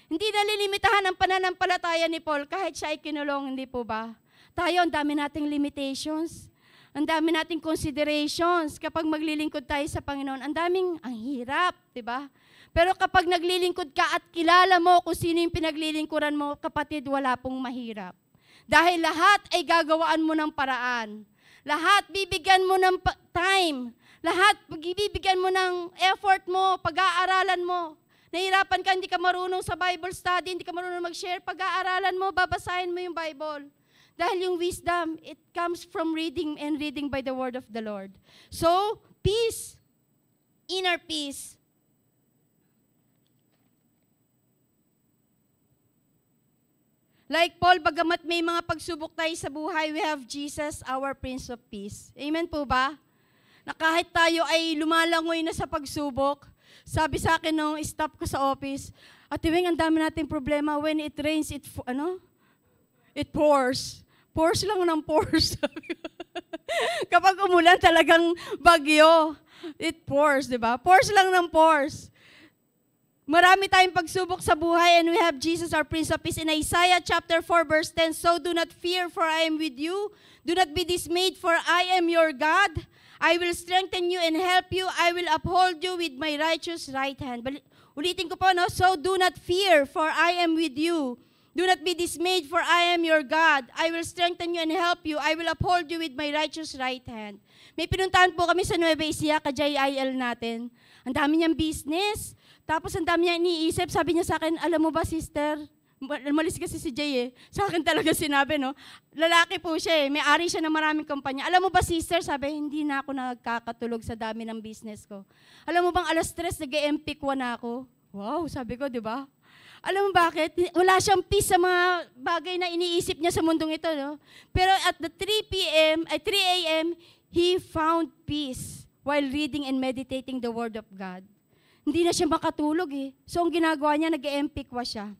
Hindi nalilimitahan ang pananampalataya ni Paul kahit siya ay kinulong, hindi po ba? Tayo, ang dami nating limitations. Ang dami nating considerations kapag maglilingkod tayo sa Panginoon. Ang hirap, di ba? Pero kapag naglilingkod ka at kilala mo kung sino yung pinaglilingkuran mo, kapatid, wala pong mahirap. Dahil lahat ay gagawaan mo ng paraan. Lahat bibigyan mo ng time. Lahat bibigyan mo ng effort mo, pag-aaralan mo. Nahirapan ka, hindi ka marunong sa Bible study, hindi ka marunong mag-share, pag-aaralan mo, babasahin mo yung Bible. Dahil yung wisdom, it comes from reading and reading by the word of the Lord. So, peace, inner peace. Like Paul, bagamat may mga pagsubok tayo sa buhay, we have Jesus, our Prince of Peace. Amen po ba? Na kahit tayo ay lumalangoy na sa pagsubok, sabi sa akin nung staff ko sa office, Ate Weng, ang dami nating problema. When it rains, it pours. Pours lang ng pours. Kapag umulan, talagang bagyo. It pours, di ba? Pours lang ng pours. Marami tayong pagsubok sa buhay and we have Jesus, our Prince of Peace. In Isaiah chapter 4, verse 10, So do not fear, for I am with you. Do not be dismayed, for I am your God. I will strengthen you and help you. I will uphold you with my righteous right hand. Ulitin ko po, no? So do not fear, for I am with you. Do not be dismayed, for I am your God. I will strengthen you and help you. I will uphold you with my righteous right hand. May pinuntahan po kami sa Nueva Ecija, ka-JIL natin. Ang dami niyang business. Tapos ang dami niya iniisip. Sabi niya sa akin, alam mo ba, sister, malis kasi si Jay sa akin talaga sinabi, no? Lalaki po siya may-ari siya ng maraming kumpanya. Alam mo ba, sister, sabi, hindi na ako nagkakatulog sa dami ng business ko. Alam mo bang alas 3, nag-MP1 na ako? Wow, sabi ko, di ba? Alam mo bakit? Wala siyang peace sa mga bagay na iniisip niya sa mundong ito, no? Pero at the 3 a.m., he found peace while reading and meditating the Word of God. Hindi na siya makatulog So, ang ginagawa niya, nag-MP1 siya.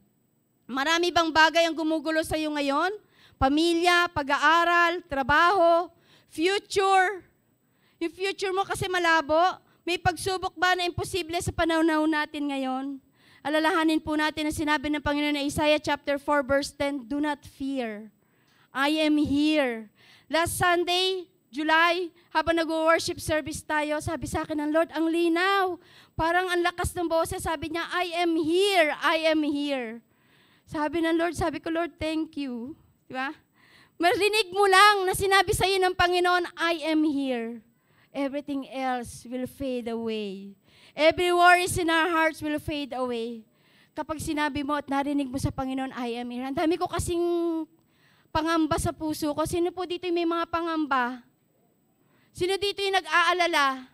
Marami bang bagay ang gumugulo sa iyo ngayon? Pamilya, pag-aaral, trabaho, future. Yung future mo kasi malabo. May pagsubok ba na imposible sa panahon natin ngayon? Alalahanin po natin ang sinabi ng Panginoon na Isaiah chapter 4 verse 10, Do not fear. I am here. Last Sunday, July, habang nag-worship service tayo, sabi sa akin ng Lord, ang linaw. Parang ang lakas ng boses, sabi niya, I am here, I am here. Sabi ng Lord, sabi ko, Lord, thank you. Diba? Marinig mo lang na sinabi sa iyo ng Panginoon, I am here. Everything else will fade away. Every worries in our hearts will fade away. Kapag sinabi mo at narinig mo sa Panginoon, I am here. Ang dami ko kasing pangamba sa puso ko. Sino po dito yung may mga pangamba? Sino dito yung nag-aalala?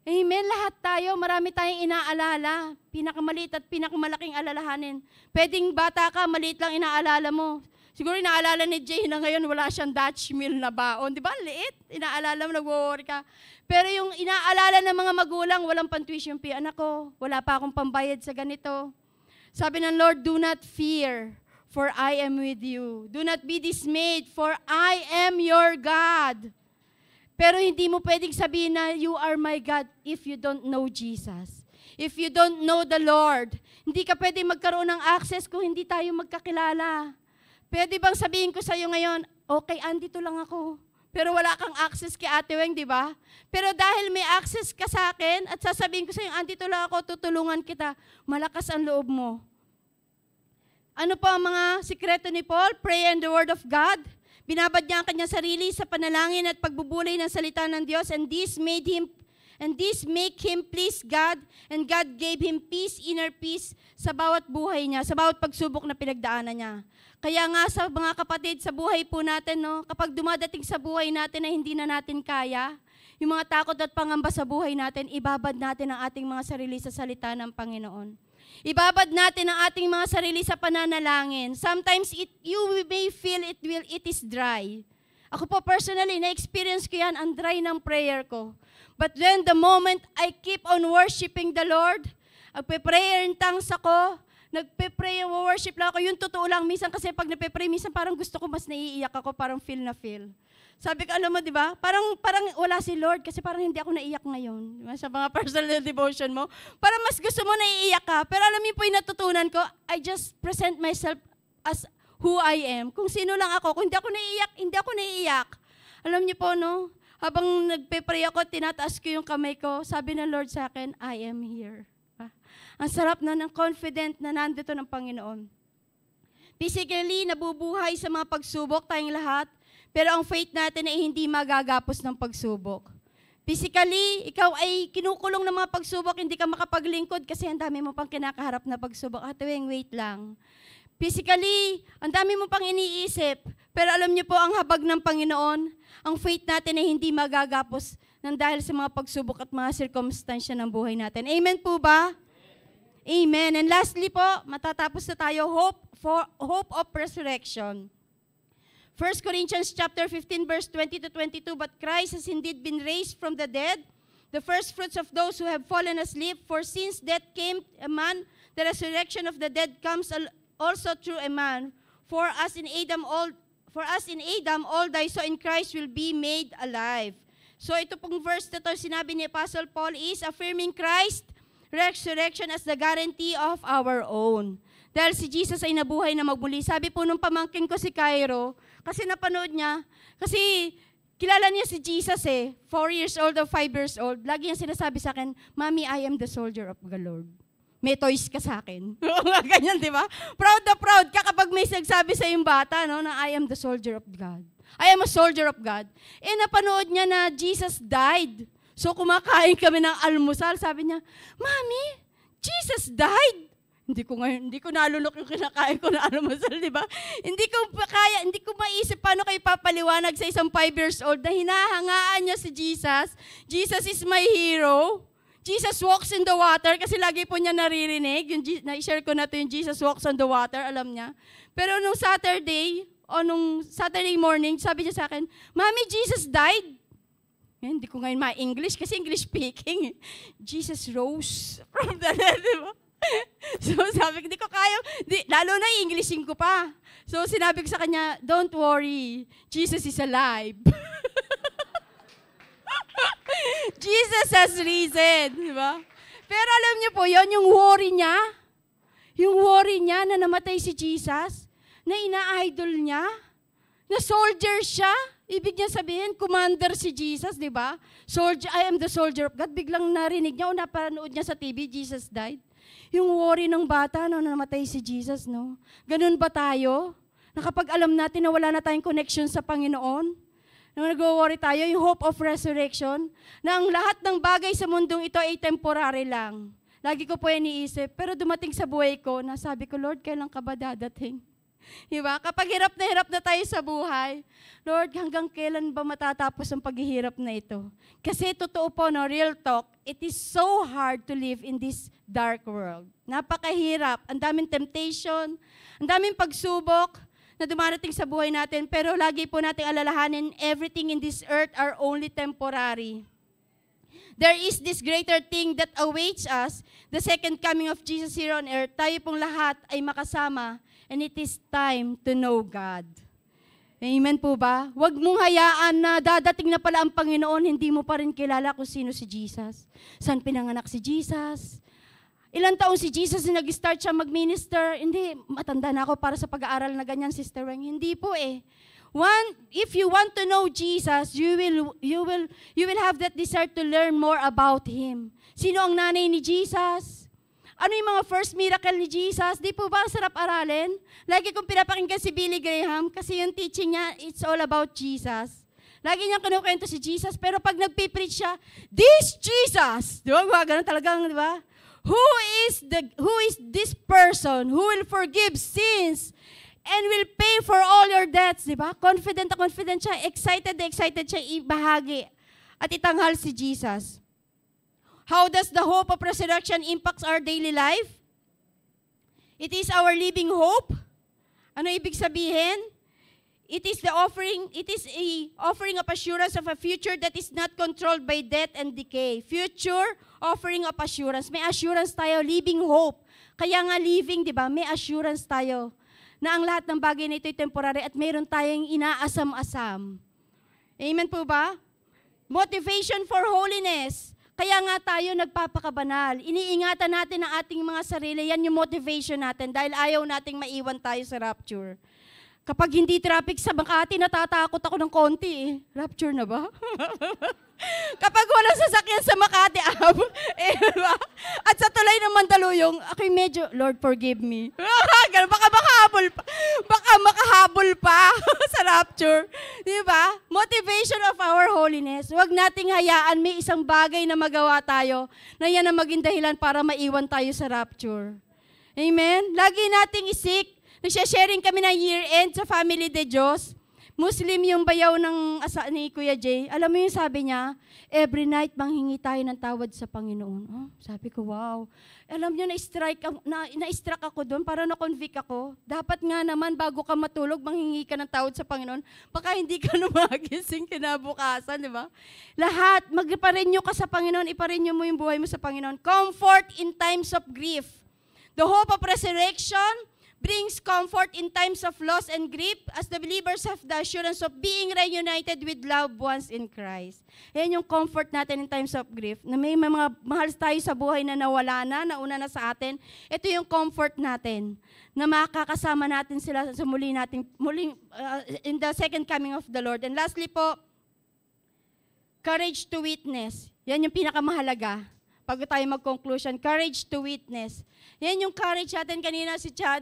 Amen, lahat tayo, marami tayong inaalala. Pinakamaliit at pinakamalaking alalahanin. Pwedeng bata ka, maliit lang inaalala mo. Siguro inaalala ni Jay na ngayon wala siyang Dutch meal na baon. Di ba? Liit. Inaalala mo, nag-worry ka. Pero yung inaalala ng mga magulang, walang pan-tuition fee. Anak ko, wala pa akong pambayad sa ganito. Sabi ng Lord, do not fear, for I am with you. Do not be dismayed, for I am your God. Pero hindi mo pwedeng sabihin na you are my God if you don't know Jesus. If you don't know the Lord. Hindi ka pwedeng magkaroon ng access kung hindi tayo magkakilala. Pwede bang sabihin ko sa iyo ngayon, okay, andito lang ako. Pero wala kang access kay Ate Weng, di ba? Pero dahil may access ka sa akin at sasabihin ko sa iyo, andito lang ako, tutulungan kita, malakas ang loob mo. Ano po ang mga sikreto ni Paul? Pray in the Word of God. Binabad niya ang kanyang sarili sa panalangin at pagbubulay ng salita ng Diyos, and this make him please God, and God gave him peace, inner peace sa bawat buhay niya, sa bawat pagsubok na pinagdaanan niya. Kaya nga sa mga kapatid, sa buhay po natin, no, kapag dumadating sa buhay natin na hindi na natin kaya, yung mga takot at pangamba sa buhay natin, ibabad natin ang ating mga sarili sa salita ng Panginoon. Ibabad natin ang ating mga sarili sa pananalangin. Sometimes you may feel it is dry. Ako po personally, na-experience ko yan, ang dry ng prayer ko. But then the moment I keep on worshiping the Lord, nagpe-prayer in tongues ako, nagpe-pray, worship lang ako, yung totoo lang, minsan kasi pag nagpe-pray, minsan parang gusto ko mas naiiyak ako, parang feel na feel. Sabi ko, alam mo, di ba? Parang wala si Lord kasi parang hindi ako naiyak ngayon. Diba? Sa mga personal devotion mo. Parang mas gusto mo naiiyak ka. Pero alam mo po yung natutunan ko, I just present myself as who I am. Kung sino lang ako. Kung hindi ako naiiyak, hindi ako naiiyak. Alam niyo po, no? Habang nagpe-pray ako, tinataas ko yung kamay ko. Sabi ng Lord sa akin, I am here. Ang sarap na ng confident na nandito ng Panginoon. Physically, nabubuhay sa mga pagsubok tayong lahat. Pero ang faith natin ay hindi magagapos ng pagsubok. Physically, ikaw ay kinukulong ng mga pagsubok, hindi ka makapaglingkod kasi ang dami mo pang kinakaharap na pagsubok. Ate Weng, wait lang. Physically, ang dami mo pang iniisip. Pero alam niyo po, ang habag ng Panginoon, ang faith natin ay hindi magagapos nang dahil sa mga pagsubok at mga sirkumstansya ng buhay natin. Amen po ba? Amen. And lastly po, matatapos na tayo, hope hope of resurrection. 1 Corinthians chapter 15, verse 20 to 22, but Christ has indeed been raised from the dead, the first fruits of those who have fallen asleep. For since death came a man, the resurrection of the dead comes also through a man. For as in Adam all die, so in Christ will be made alive. So ito pong verse na to, sinabi ni Apostle Paul is affirming Christ resurrection as the guarantee of our own. Dahil si Jesus ay nabuhay na magmuli. Sabi po nung pamangkin ko si Cairo, kasi napanood niya, kasi kilala niya si Jesus 4 years old or 5 years old. Lagi niya sinasabi sa akin, Mommy, I am the soldier of the Lord. May toys ka sa akin. Ganyan, di ba? Proud na proud ka kapag may nagsabi sa yung bata, no, na I am the soldier of God. I am a soldier of God. Napanood niya na Jesus died. So kumakain kami ng almusal. Sabi niya, Mommy, Jesus died. Hindi ko nalunok yung kinakain ko na almusal, di ba? Hindi ko maisip paano kayo papaliwanag sa isang 5 years old na hinahangaan niya si Jesus. Jesus is my hero. Jesus walks in the water kasi lagi po niya naririnig. Na-share ko na ito yung Jesus walks on the water, alam niya. Pero nung Saturday morning, sabi niya sa akin, Mommy, Jesus died. Hindi ko ngayon ma-English kasi English speaking. Jesus rose from the dead, di ba? So sabi ko, hindi ko kaya, lalo na Englishin ko pa. So sinabi ko sa kanya, don't worry, Jesus is alive. Jesus has risen, di ba? Pero alam niyo po, yon yung worry niya na namatay si Jesus, na ina-idol niya, na soldier siya. Ibig niya sabihin, commander si Jesus, di ba? Soldier, I am the soldier of God. Biglang narinig niya o napanood niya sa TV, Jesus died. Yung worry ng bata, no, na namatay si Jesus, no? Ganun ba tayo? Na kapag alam natin na wala na tayong connection sa Panginoon, na nag-worry tayo, yung hope of resurrection, na ang lahat ng bagay sa mundong ito ay temporary lang. Lagi ko po yan iisip, pero dumating sa buhay ko, na sabi ko, Lord, kailan ka ba dadating? Diba? Kapag hirap na tayo sa buhay, Lord, hanggang kailan ba matatapos ang paghihirap na ito? Kasi totoo po, no, real talk, it is so hard to live in this dark world. Napakahirap. Ang daming temptation, ang daming pagsubok na dumarating sa buhay natin, pero lagi po nating alalahanin, everything in this earth are only temporary. There is this greater thing that awaits us, the second coming of Jesus here on earth. Tayo pong lahat ay makasama, and it is time to know God. Amen po ba? Huwag mong hayaan na dadating na pala ang Panginoon, hindi mo pa rin kilala kung sino si Jesus. Saan pinanganak si Jesus? Ilang taon si Jesus na nag-start siya mag-minister? Hindi, matanda na ako para sa pag-aaral na ganyan, Sister Weng. Hindi po If you want to know Jesus, you will have that desire to learn more about Him. Sino ang nanay ni Jesus? Ano yung mga first miracle ni Jesus? Di po ba sarap aralin? Lagi kong pinapakinggan si Billy Graham kasi yung teaching niya, it's all about Jesus. Lagi niyang kinukwento si Jesus, pero pag nagpipreach siya, this Jesus! Di ba? Ganun talagang, di ba? Who is this person who will forgive sins and will pay for all your debts, di ba? Confident siya, excited siya ibahagi at itanghal si Jesus. How does the hope of resurrection impact our daily life? It is our living hope. Ano ibig sabihin? It is a offering of assurance of a future that is not controlled by death and decay. Future offering of assurance. May assurance tayo, living hope. Kaya nga living, di ba? May assurance tayo na ang lahat ng bagay na ito ay temporary at mayroon tayong inaasam-asam. Amen po ba? Motivation for holiness. Kaya nga tayo nagpapakabanal. Iniingatan natin ang ating mga sarili. Yan yung motivation natin dahil ayaw nating maiwan tayo sa rapture. Kapag hindi traffic sa Makati, natatakot ako ng konti. Rapture na ba? Kapag walang sasakyan sa Makati, diba? At sa tulay ng Mandaluyong, ako'y medyo, Lord, forgive me. Baka makahabol pa sa rapture. Diba? Motivation of our holiness. Huwag nating hayaan may isang bagay na magawa tayo na yan ang maging dahilan para maiwan tayo sa rapture. Amen? Lagi nating isik. Nagsha-sharing kami ng year-end sa Family de Diyos. Muslim yung bayaw ng ni Kuya Jay. Alam mo yung sabi niya, every night manghingi tayo ng tawad sa Panginoon. Oh, sabi ko, wow. Alam niyo, na-struck ako doon, parang na-convict ako. Dapat nga naman, bago ka matulog, manghingi ka ng tawad sa Panginoon. Baka hindi ka magising kinabukasan, di ba? Lahat, mag-iparinyo ka sa Panginoon, iparinyo mo yung buhay mo sa Panginoon. Comfort in times of grief. The hope of resurrection brings comfort in times of loss and grief as the believers have the assurance of being reunited with loved ones in Christ. Yan yung comfort natin in times of grief. Na may mga mahal tayo sa buhay na nawala na, nauna na sa atin. Ito yung comfort natin. Na makakasama natin sila sa muling in the second coming of the Lord. And lastly po, courage to witness. Yan yung pinakamahalaga. Pag tayo mag-conclusion, courage to witness. Yan yung courage natin kanina si Chad.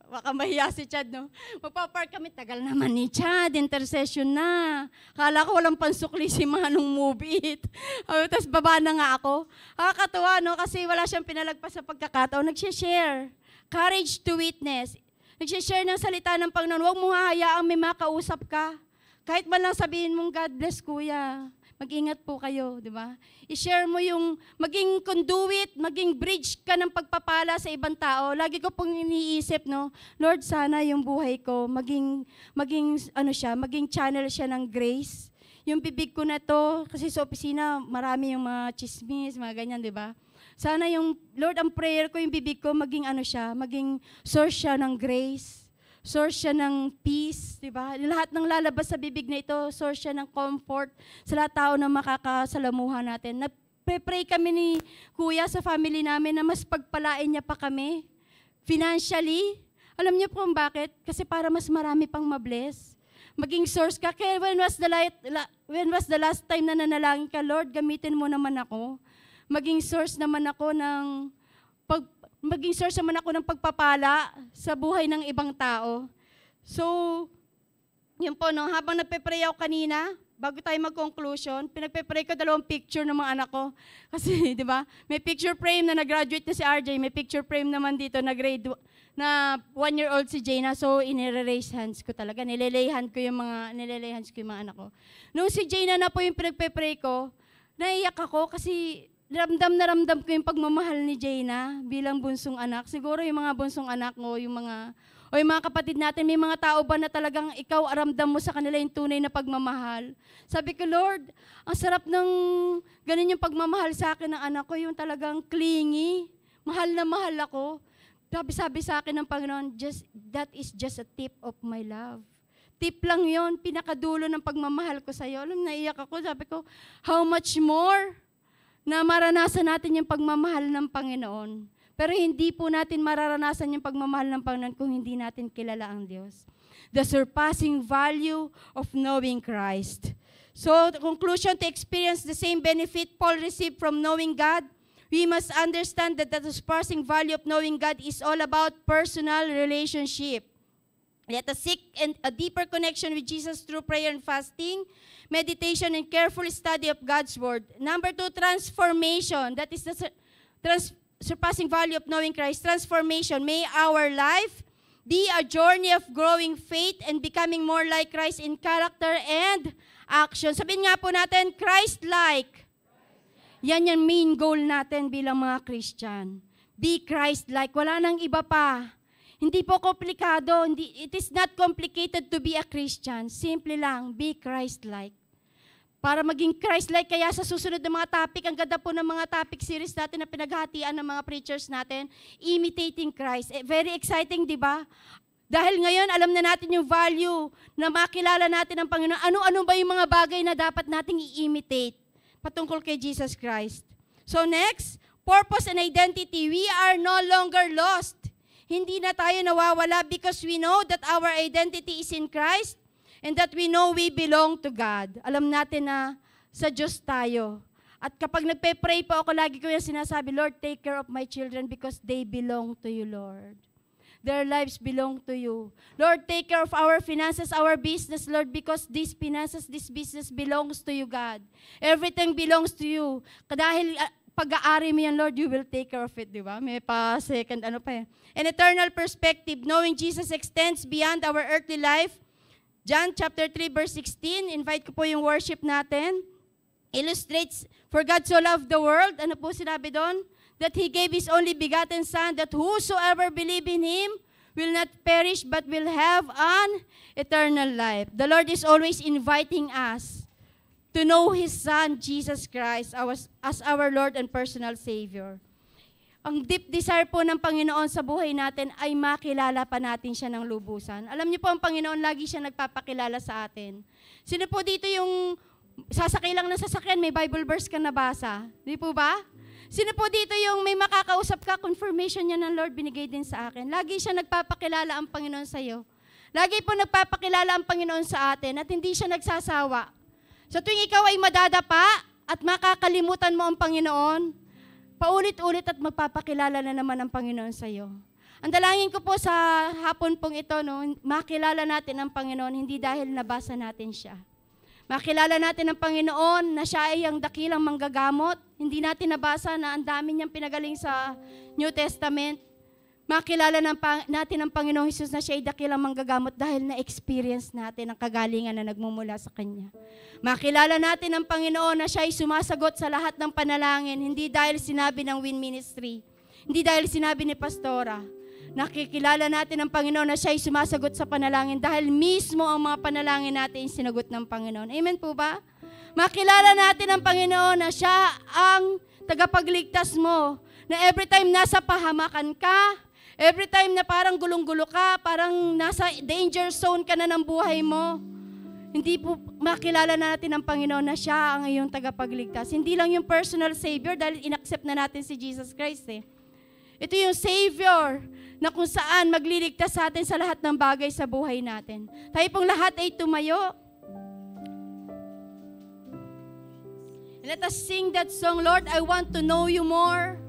Baka mahiya si Chad, no? Magpapark kami, tagal naman ni Chad, intercession na. Kala ko walang pansukli si Manong Mubit. Tapos baba na nga ako. Nakakatuwa, no? Kasi wala siyang pinalagpas sa pagkakataon. Nag-share. Courage to witness. Nag-share ng salita ng Panginoon. Huwag mo hahayaang may makausap ka. Kahit man lang sabihin mong, God bless, kuya. Mag-ingat po kayo, di ba? I-share mo yung maging conduit, maging bridge ka ng pagpapala sa ibang tao. Lagi ko pong iniisip, no? Lord, sana yung buhay ko maging channel siya ng grace. Yung bibig ko na to, kasi sa opisina, marami yung mga chismis, mga ganyan, di ba? Sana yung, Lord, ang prayer ko, yung bibig ko, maging maging source siya ng grace. Source siya ng peace, di ba? Lahat ng lalabas sa bibig na ito, source siya ng comfort sa lahat tao na makakasalamuha natin. Nagpe-pray kami ni Kuya sa family namin na mas pagpalain niya pa kami financially. Alam niyo po kung bakit? Kasi para mas marami pang mabless. Maging source ka. Kaya when was the last time na nanalangin ka, Lord, gamitin mo naman ako. Maging source naman ako ng pagpapala sa buhay ng ibang tao. So, yun po, no, habang nagpe-pray ako kanina, bago tayo mag-conclusion, pinagpe-pray ko 2 picture ng mga anak ko. Kasi, di ba, may picture frame na nag-graduate na si RJ, may picture frame naman dito na grade 1-year-old si Jaina. So, inire-raise hands ko talaga. Nililay hands ko yung mga anak ko. Nung si Jaina na po yung pinagpe-pray ko, naiyak ako kasi ramdam ko yung pagmamahal ni Jaina bilang bunsong anak. Siguro yung mga bunsong anak mo, yung mga kapatid natin, may mga tao ba na talagang ikaw aramdam mo sa kanila yung tunay na pagmamahal? Sabi ko, Lord, ang sarap ng ganun yung pagmamahal sa akin ng anak ko, yung talagang clingy, mahal na mahal ako. Sabi sa akin ng Panginoon, that is just a tip of my love. Tip lang yon, pinakadulo ng pagmamahal ko sa'yo. Alam, naiyak ako, sabi ko, how much more na maranasan natin yung pagmamahal ng Panginoon. Pero hindi po natin mararanasan yung pagmamahal ng Panginoon kung hindi natin kilala ang Diyos. The surpassing value of knowing Christ. So, the conclusion, to experience the same benefit Paul received from knowing God, we must understand that the surpassing value of knowing God is all about personal relationship. Let us seek a deeper connection with Jesus through prayer and fasting, meditation, and careful study of God's Word. Number 2, transformation. That is the surpassing value of knowing Christ. Transformation. May our life be a journey of growing faith and becoming more like Christ in character and action. Sabihin nga po natin, Christ-like. Yan yung main goal natin bilang mga Christian. Be Christ-like. Wala nang iba pa. Hindi po komplikado. It is not complicated to be a Christian. Simple lang, be Christ-like. Para maging Christ-like, kaya sa susunod na mga topic, ang ganda po ng mga topic series natin na pinaghatian ng mga preachers natin, imitating Christ. Very exciting, di ba? Dahil ngayon, alam na natin yung value na makilala natin ang Panginoon. Ano-ano ba yung mga bagay na dapat nating i-imitate patungkol kay Jesus Christ? So next, purpose and identity. We are no longer lost. Hindi na tayo nawawala because we know that our identity is in Christ and that we know we belong to God. Alam natin na sa Diyos tayo. At kapag nagpe-pray po ako, lagi ko yung sinasabi, Lord, take care of my children because they belong to you, Lord. Their lives belong to you. Lord, take care of our finances, our business, Lord, because these finances, this business belongs to you, God. Everything belongs to you. Dahil pag-aari mo yan, Lord, you will take care of it, di ba? May pa-second, An eternal perspective, knowing Jesus extends beyond our earthly life. John chapter 3 verse 16, invite ko po yung worship natin. Illustrates, for God so loved the world, ano po sinabi doon? That He gave His only begotten Son, that whosoever believe in Him will not perish but will have an eternal life. The Lord is always inviting us to know His Son, Jesus Christ, as our Lord and personal Savior. Ang deep desire po ng Panginoon sa buhay natin ay makilala pa natin siya ng lubusan. Alam niyo po, ang Panginoon lagi siya nagpapakilala sa atin. Sino po dito yung sasakay lang ng sasakyan, may Bible verse ka nabasa? Di po ba? Sino po dito yung may makakausap ka, confirmation niya ng Lord, binigay din sa akin. Lagi siya nagpapakilala ang Panginoon sa iyo. Lagi po nagpapakilala ang Panginoon sa atin at hindi siya nagsasawa. So tuwing ikaw ay madadapa at makakalimutan mo ang Panginoon, paulit-ulit at magpapakilala na naman ang Panginoon sa iyo. Ang dalangin ko po sa hapon pong ito, makilala natin ang Panginoon, hindi dahil nabasa natin siya. Makilala natin ang Panginoon na siya ay ang dakilang manggagamot. Hindi natin nabasa na ang dami niyang pinagaling sa New Testament. Makilala natin ang Panginoong Hesus na siya ay dakilang manggagamot dahil na-experience natin ang kagalingan na nagmumula sa Kanya. Makilala natin ang Panginoon na siya ay sumasagot sa lahat ng panalangin, hindi dahil sinabi ng Win Ministry, hindi dahil sinabi ni Pastora. Nakikilala natin ang Panginoon na siya ay sumasagot sa panalangin dahil mismo ang mga panalangin natin sinagot ng Panginoon. Amen po ba? Makilala natin ang Panginoon na siya ang tagapagligtas mo, na every time nasa pahamakan ka, every time na parang gulong-gulo ka, parang nasa danger zone ka na ng buhay mo, hindi po makilala natin ang Panginoon na siya ang iyong tagapagligtas. Hindi lang yung personal Savior dahil inaccept na natin si Jesus Christ eh. Ito yung Savior na kung saan magliligtas sa atin sa lahat ng bagay sa buhay natin. Tayo pong lahat ay tumayo. Let us sing that song, Lord, I want to know you more.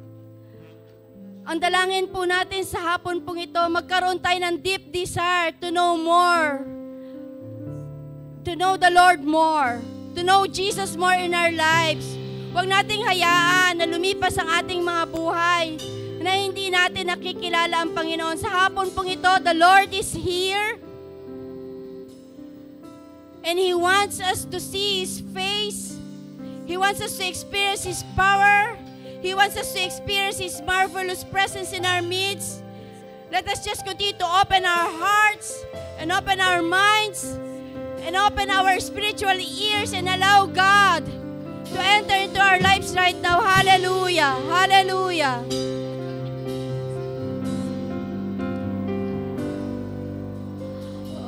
Ang dalangin po natin sa hapon pong ito, magkaroon tayo ng deep desire to know more. To know the Lord more. To know Jesus more in our lives. Huwag nating hayaan na lumipas ang ating mga buhay na hindi natin nakikilala ang Panginoon. Sa hapon pong ito, the Lord is here. And He wants us to see His face. He wants us to experience His power. He wants us to experience His marvelous presence in our midst. Let us just continue to open our hearts and open our minds and open our spiritual ears and allow God to enter into our lives right now. Hallelujah! Hallelujah!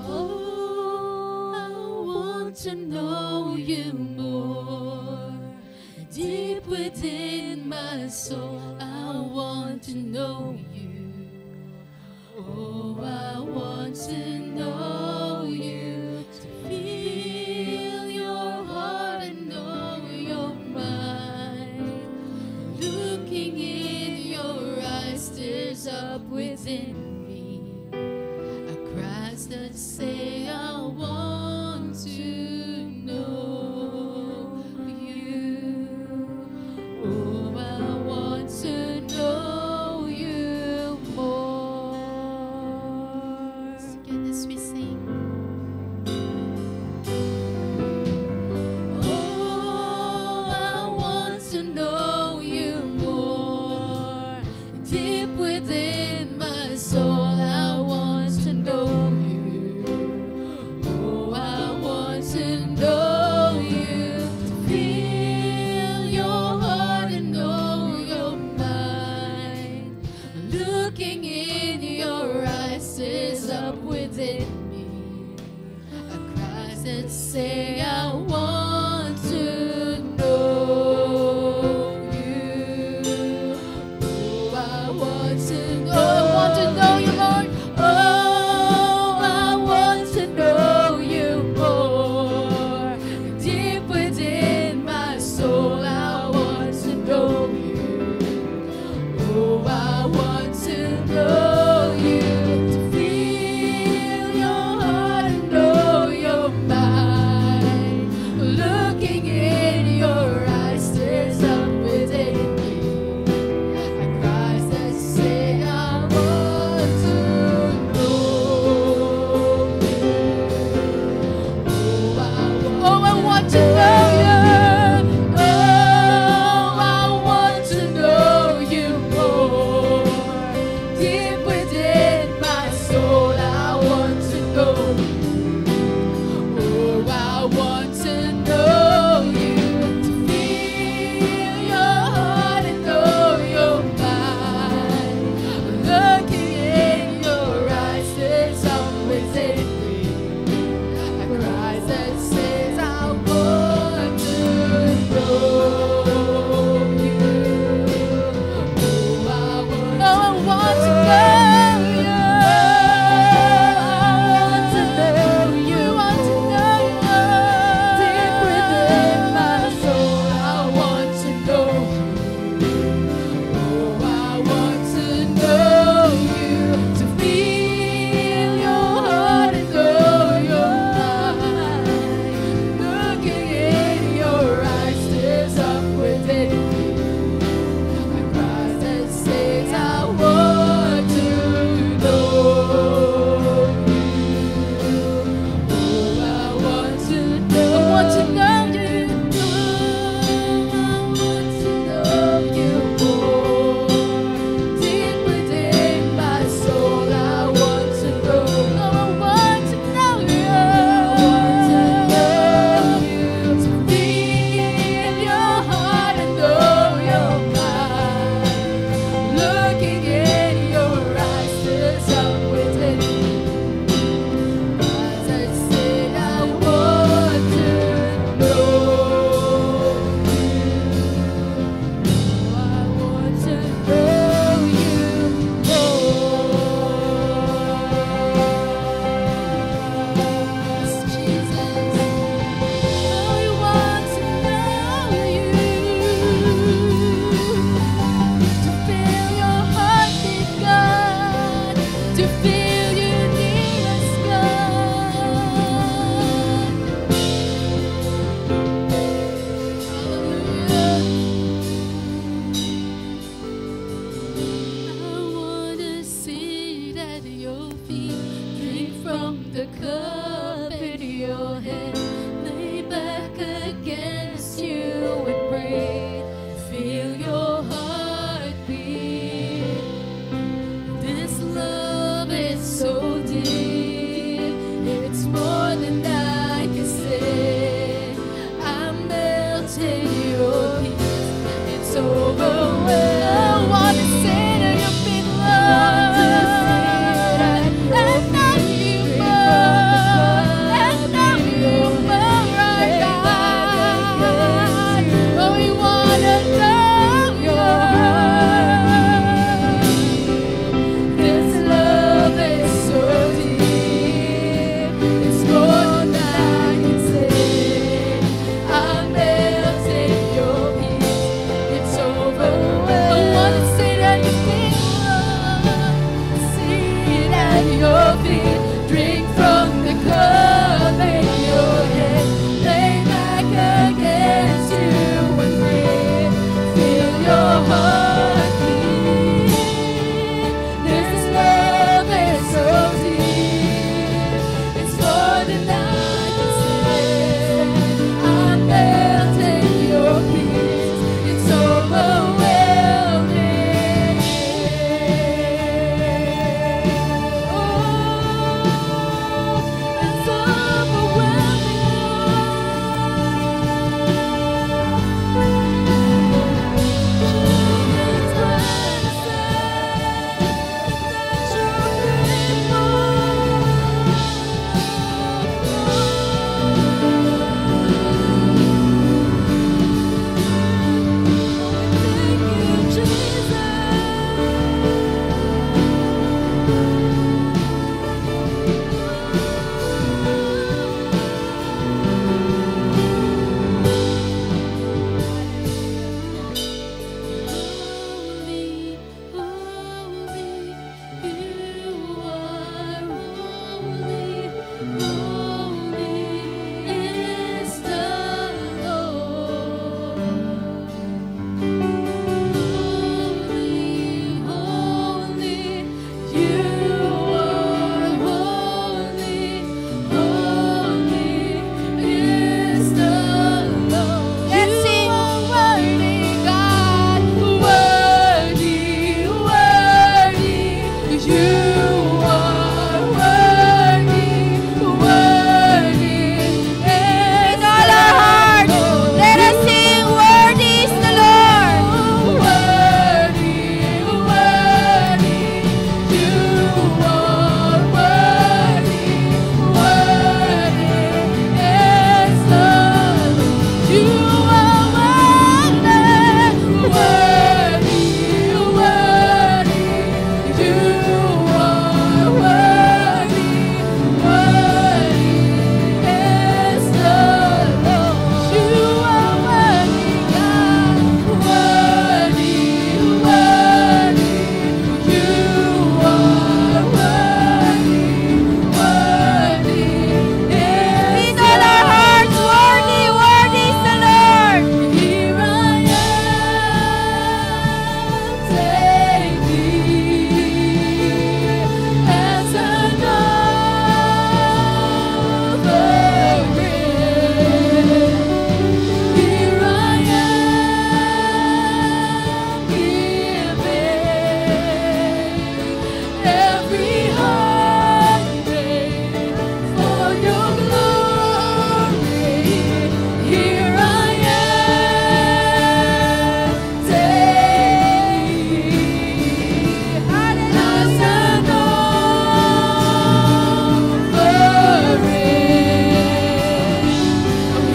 Oh, I want to know you more. Deep within my soul, I want to know you. Oh, I want to know you, to feel your heart and know your mind. Looking in your eyes stirs up within me a cries that say, I want to know you. Oh, I want to know you more. Together as we sing. know you, to feel your heart and know your mind. Looking in your eyes, there's always a dream. A cry that says, I want to know you. Oh, I want to know you. I want to know you. Want to know you. Deep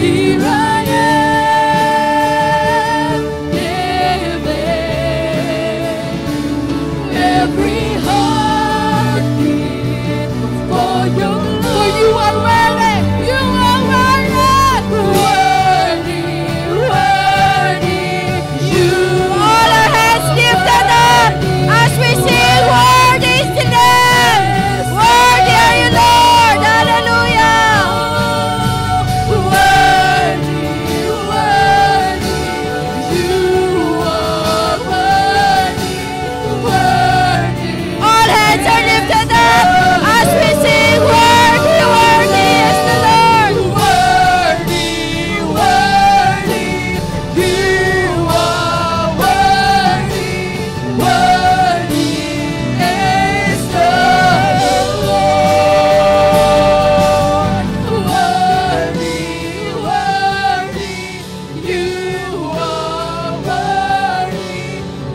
Here I am, giving every heartbeat for your love. For you are worthy, you are worthy, worthy, you. All our hands lifted up as we sing, worthy is the Lamb. Worthy are you, Lord. Hallelujah. Worthy, worthy, you are worthy, worthy. All hands are lifted up as we sing, worthy, worthy is the Lord. Worthy, worthy, you are worthy, worthy is the Lord. Worthy, worthy, you are worthy,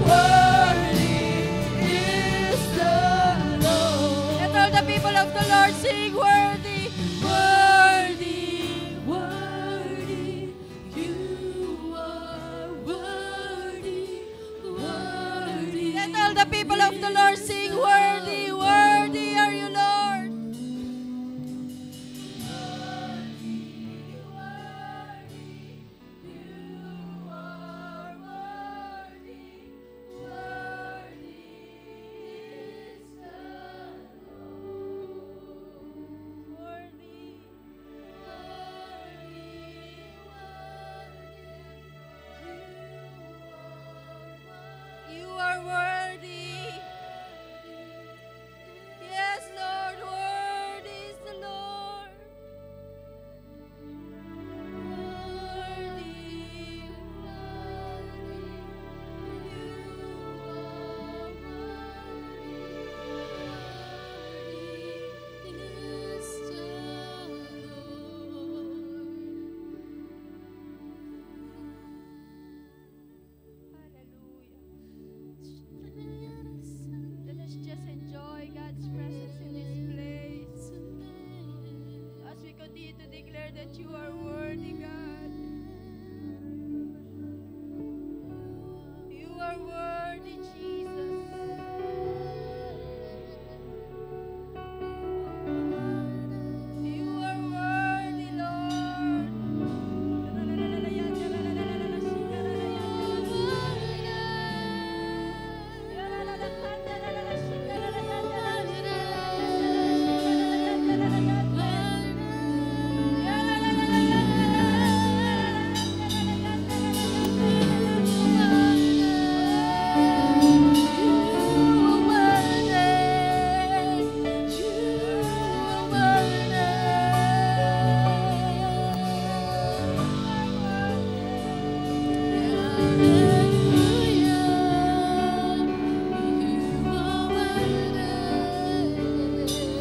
worthy is the Lord. Let all the people of the Lord sing, worthy. Worthy, worthy, you are worthy, worthy. Let all the people of the Lord sing, worthy, worthy are you, Lord. You are worthy. Yes, Lord, worthy is the Lord. Worthy, Let us just enjoy God's presence in this place as we continue to declare that you are worthy, God. You are worthy, Jesus. You are worthy, Lord.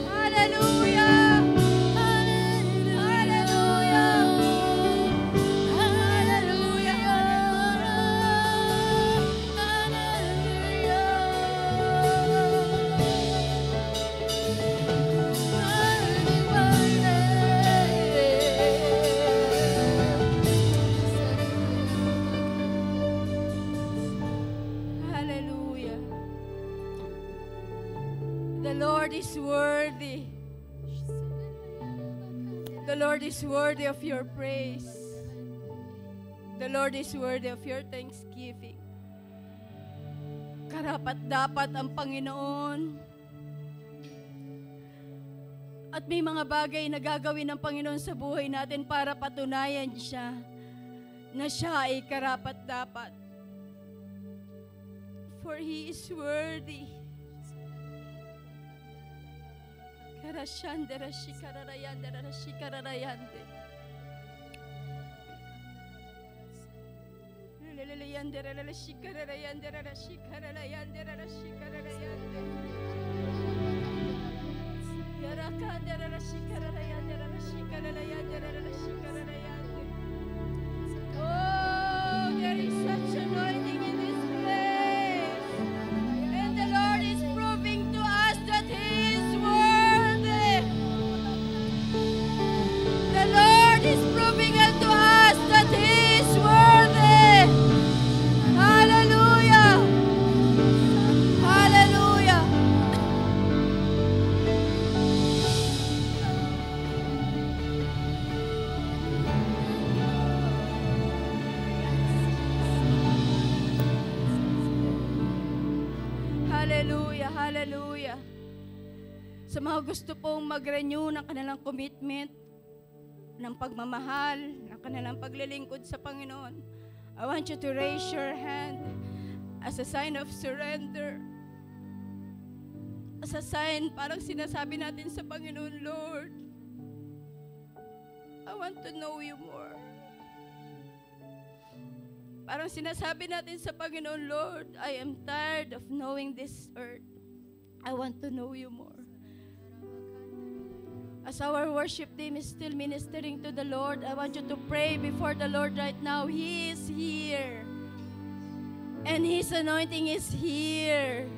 Hallelujah. Hallelujah. The Lord is worthy. The Lord is worthy of your praise. The Lord is worthy of your thanksgiving. Karapat-dapat ang Panginoon. At may mga bagay na gagawin ng Panginoon sa buhay natin para patunayan siya na siya ay karapat-dapat. For He is worthy. Karashandara shikararayandara shikararayande. Leleleyandara shikararayandara shikararayandara shikararayande. Yarakandara shikararayandara shikararayandara shikararayande. Oh, there is such anointing in this place. And the Lord is proving to us that He is worthy. The Lord is proving unto us Hallelujah. Sa mga gusto pong mag-renew ng kanilang commitment, ng pagmamahal, ng kanilang paglilingkod sa Panginoon, I want you to raise your hand as a sign of surrender. As a sign, parang sinasabi natin sa Panginoon, Lord, I want to know you more. Parang sinasabi natin sa Panginoon, Lord, I am tired of knowing this earth. I want to know you more. As our worship team is still ministering to the Lord, I want you to pray before the Lord right now. He is here. And His anointing is here.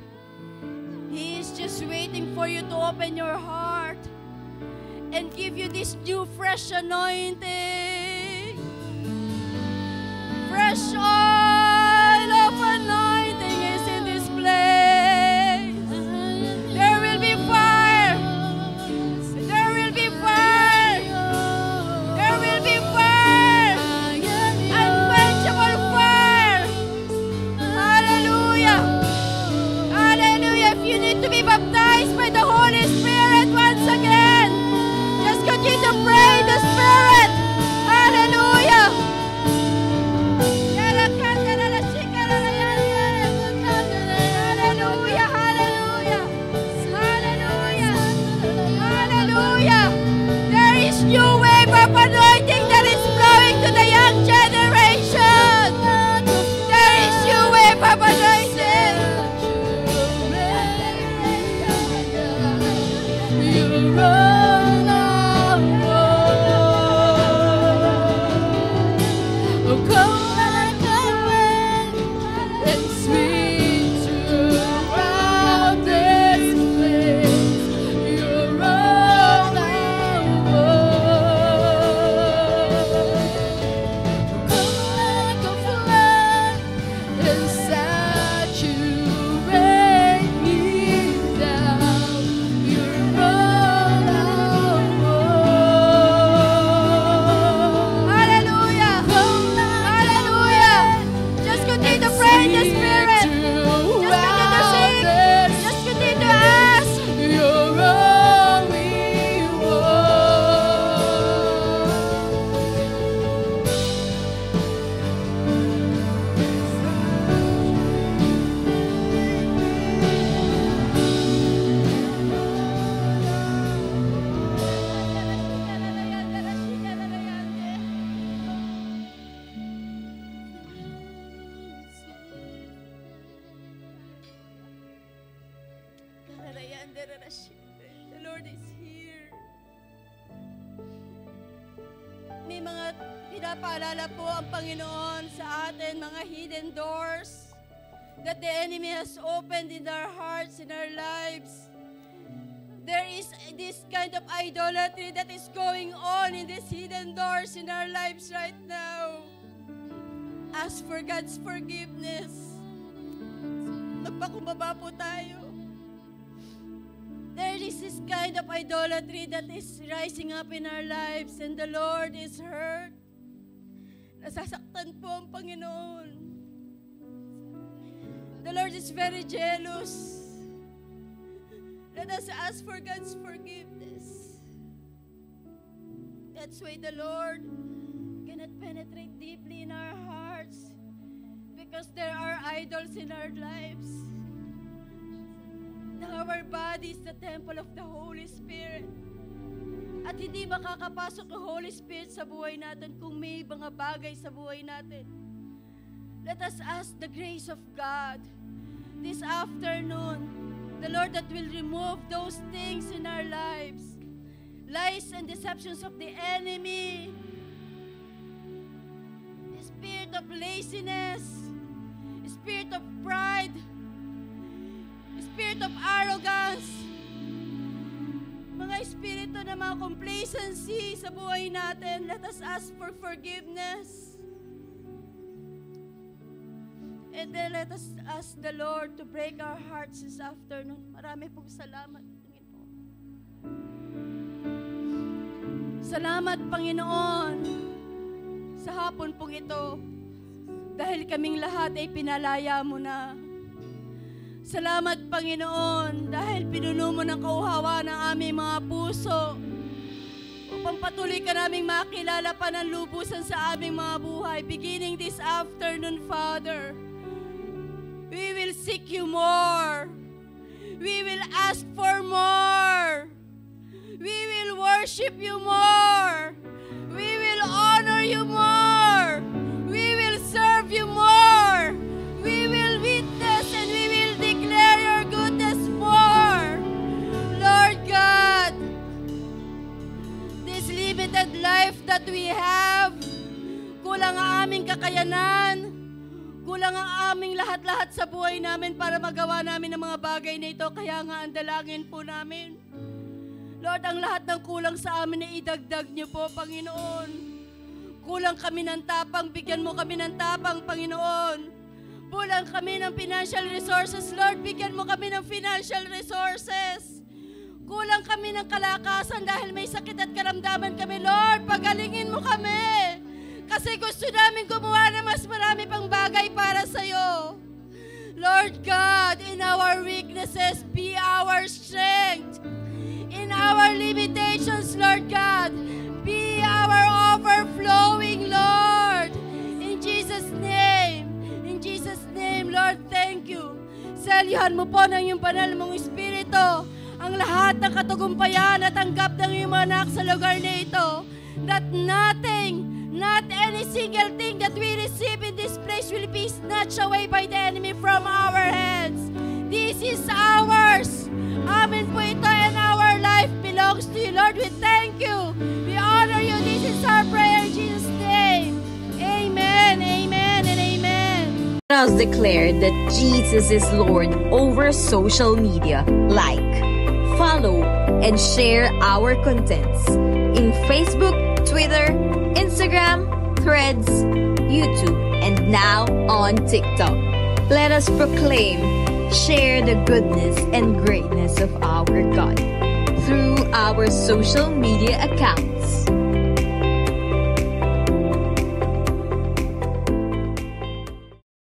He is just waiting for you to open your heart and give you this new fresh anointing. Fresh oil of anointing is in this place. There will be fire. There will be fire. There will be fire. Unquenchable fire. Hallelujah. Hallelujah. If you need to be baptized by the Holy Spirit once again, just continue to pray in the Spirit. Hallelujah. New wave of anointing that is flowing to the young generation. There is new wave of anointing. You run oh, come like a wind and sweep throughout this place. You run the Lord is here. May mga pinapaalala po ang Panginoon sa atin, mga hidden doors that the enemy has opened in our hearts, in our lives. There is this kind of idolatry that is going on in these hidden doors in our lives right now. Ask for God's forgiveness. Magpakumbaba po tayo. There is this kind of idolatry that is rising up in our lives, and the Lord is hurt. Nasasaktan po ang Panginoon. The Lord is very jealous. Let us ask for God's forgiveness. That's why the Lord cannot penetrate deeply in our hearts, because there are idols in our lives. Our body is the temple of the Holy Spirit. At hindi makakapasok ang Holy Spirit sa buhay natin kung may mga bagay sa buhay natin. Let us ask the grace of God this afternoon, the Lord that will remove those things in our lives, lies and deceptions of the enemy, the spirit of laziness, the spirit of pride, spirit of arrogance, mga espiritu na mga complacency sa buhay natin. Let us ask for forgiveness. And then let us ask the Lord to break our hearts this afternoon. Marami pong salamat, Panginoon. Salamat, Panginoon, sa hapon pong ito, dahil kaming lahat ay pinalaya mo na. Salamat, Panginoon, dahil pinuno mo ng kauhawa ng aming mga puso upang patuloy ka naming makilala pa ng lubusan sa aming mga buhay. Beginning this afternoon, Father, we will seek you more. We will ask for more. We will worship you more. We will honor you more. We will serve you more. We will witness and we will declare your goodness more. Lord God, this limited life that we have, kulang ang aming kakayanan, kulang ang aming lahat-lahat sa buhay namin para magawa namin ang mga bagay na ito. Kaya nga ang dalangin po namin, Lord, ang lahat ng kulang sa amin na idagdag niyo po, Panginoon. Kulang kami ng tapang, bigyan mo kami ng tapang, Panginoon. Kulang kami ng financial resources, Lord, bigyan mo kami ng financial resources. Kulang kami ng kalakasan dahil may sakit at karamdaman kami, Lord, pagalingin mo kami. Kasi gusto namin gumawa na mas marami pang bagay para sa'yo. Lord God, in our weaknesses, be our strength. In our limitations, Lord God, be our overflowing, Lord. In Jesus' name, Lord, thank you. Selyuhan mo po ng iyong banal mong Espiritu ang lahat ng katagumpayan at tanggap ng iyong mga anak sa lugar na ito. That nothing, not any single thing that we receive in this place will be snatched away by the enemy from our hands. This is ours. Amen po ito, and our life belongs to you. Lord, we thank you. We honor you. This is our prayer in Jesus' name. Amen, amen, and amen. Let us declare that Jesus is Lord over social media. Like, follow, and share our contents in Facebook, Twitter, Instagram, Threads, YouTube, and now on TikTok. Let us proclaim, share the goodness and greatness of our God through our social media accounts.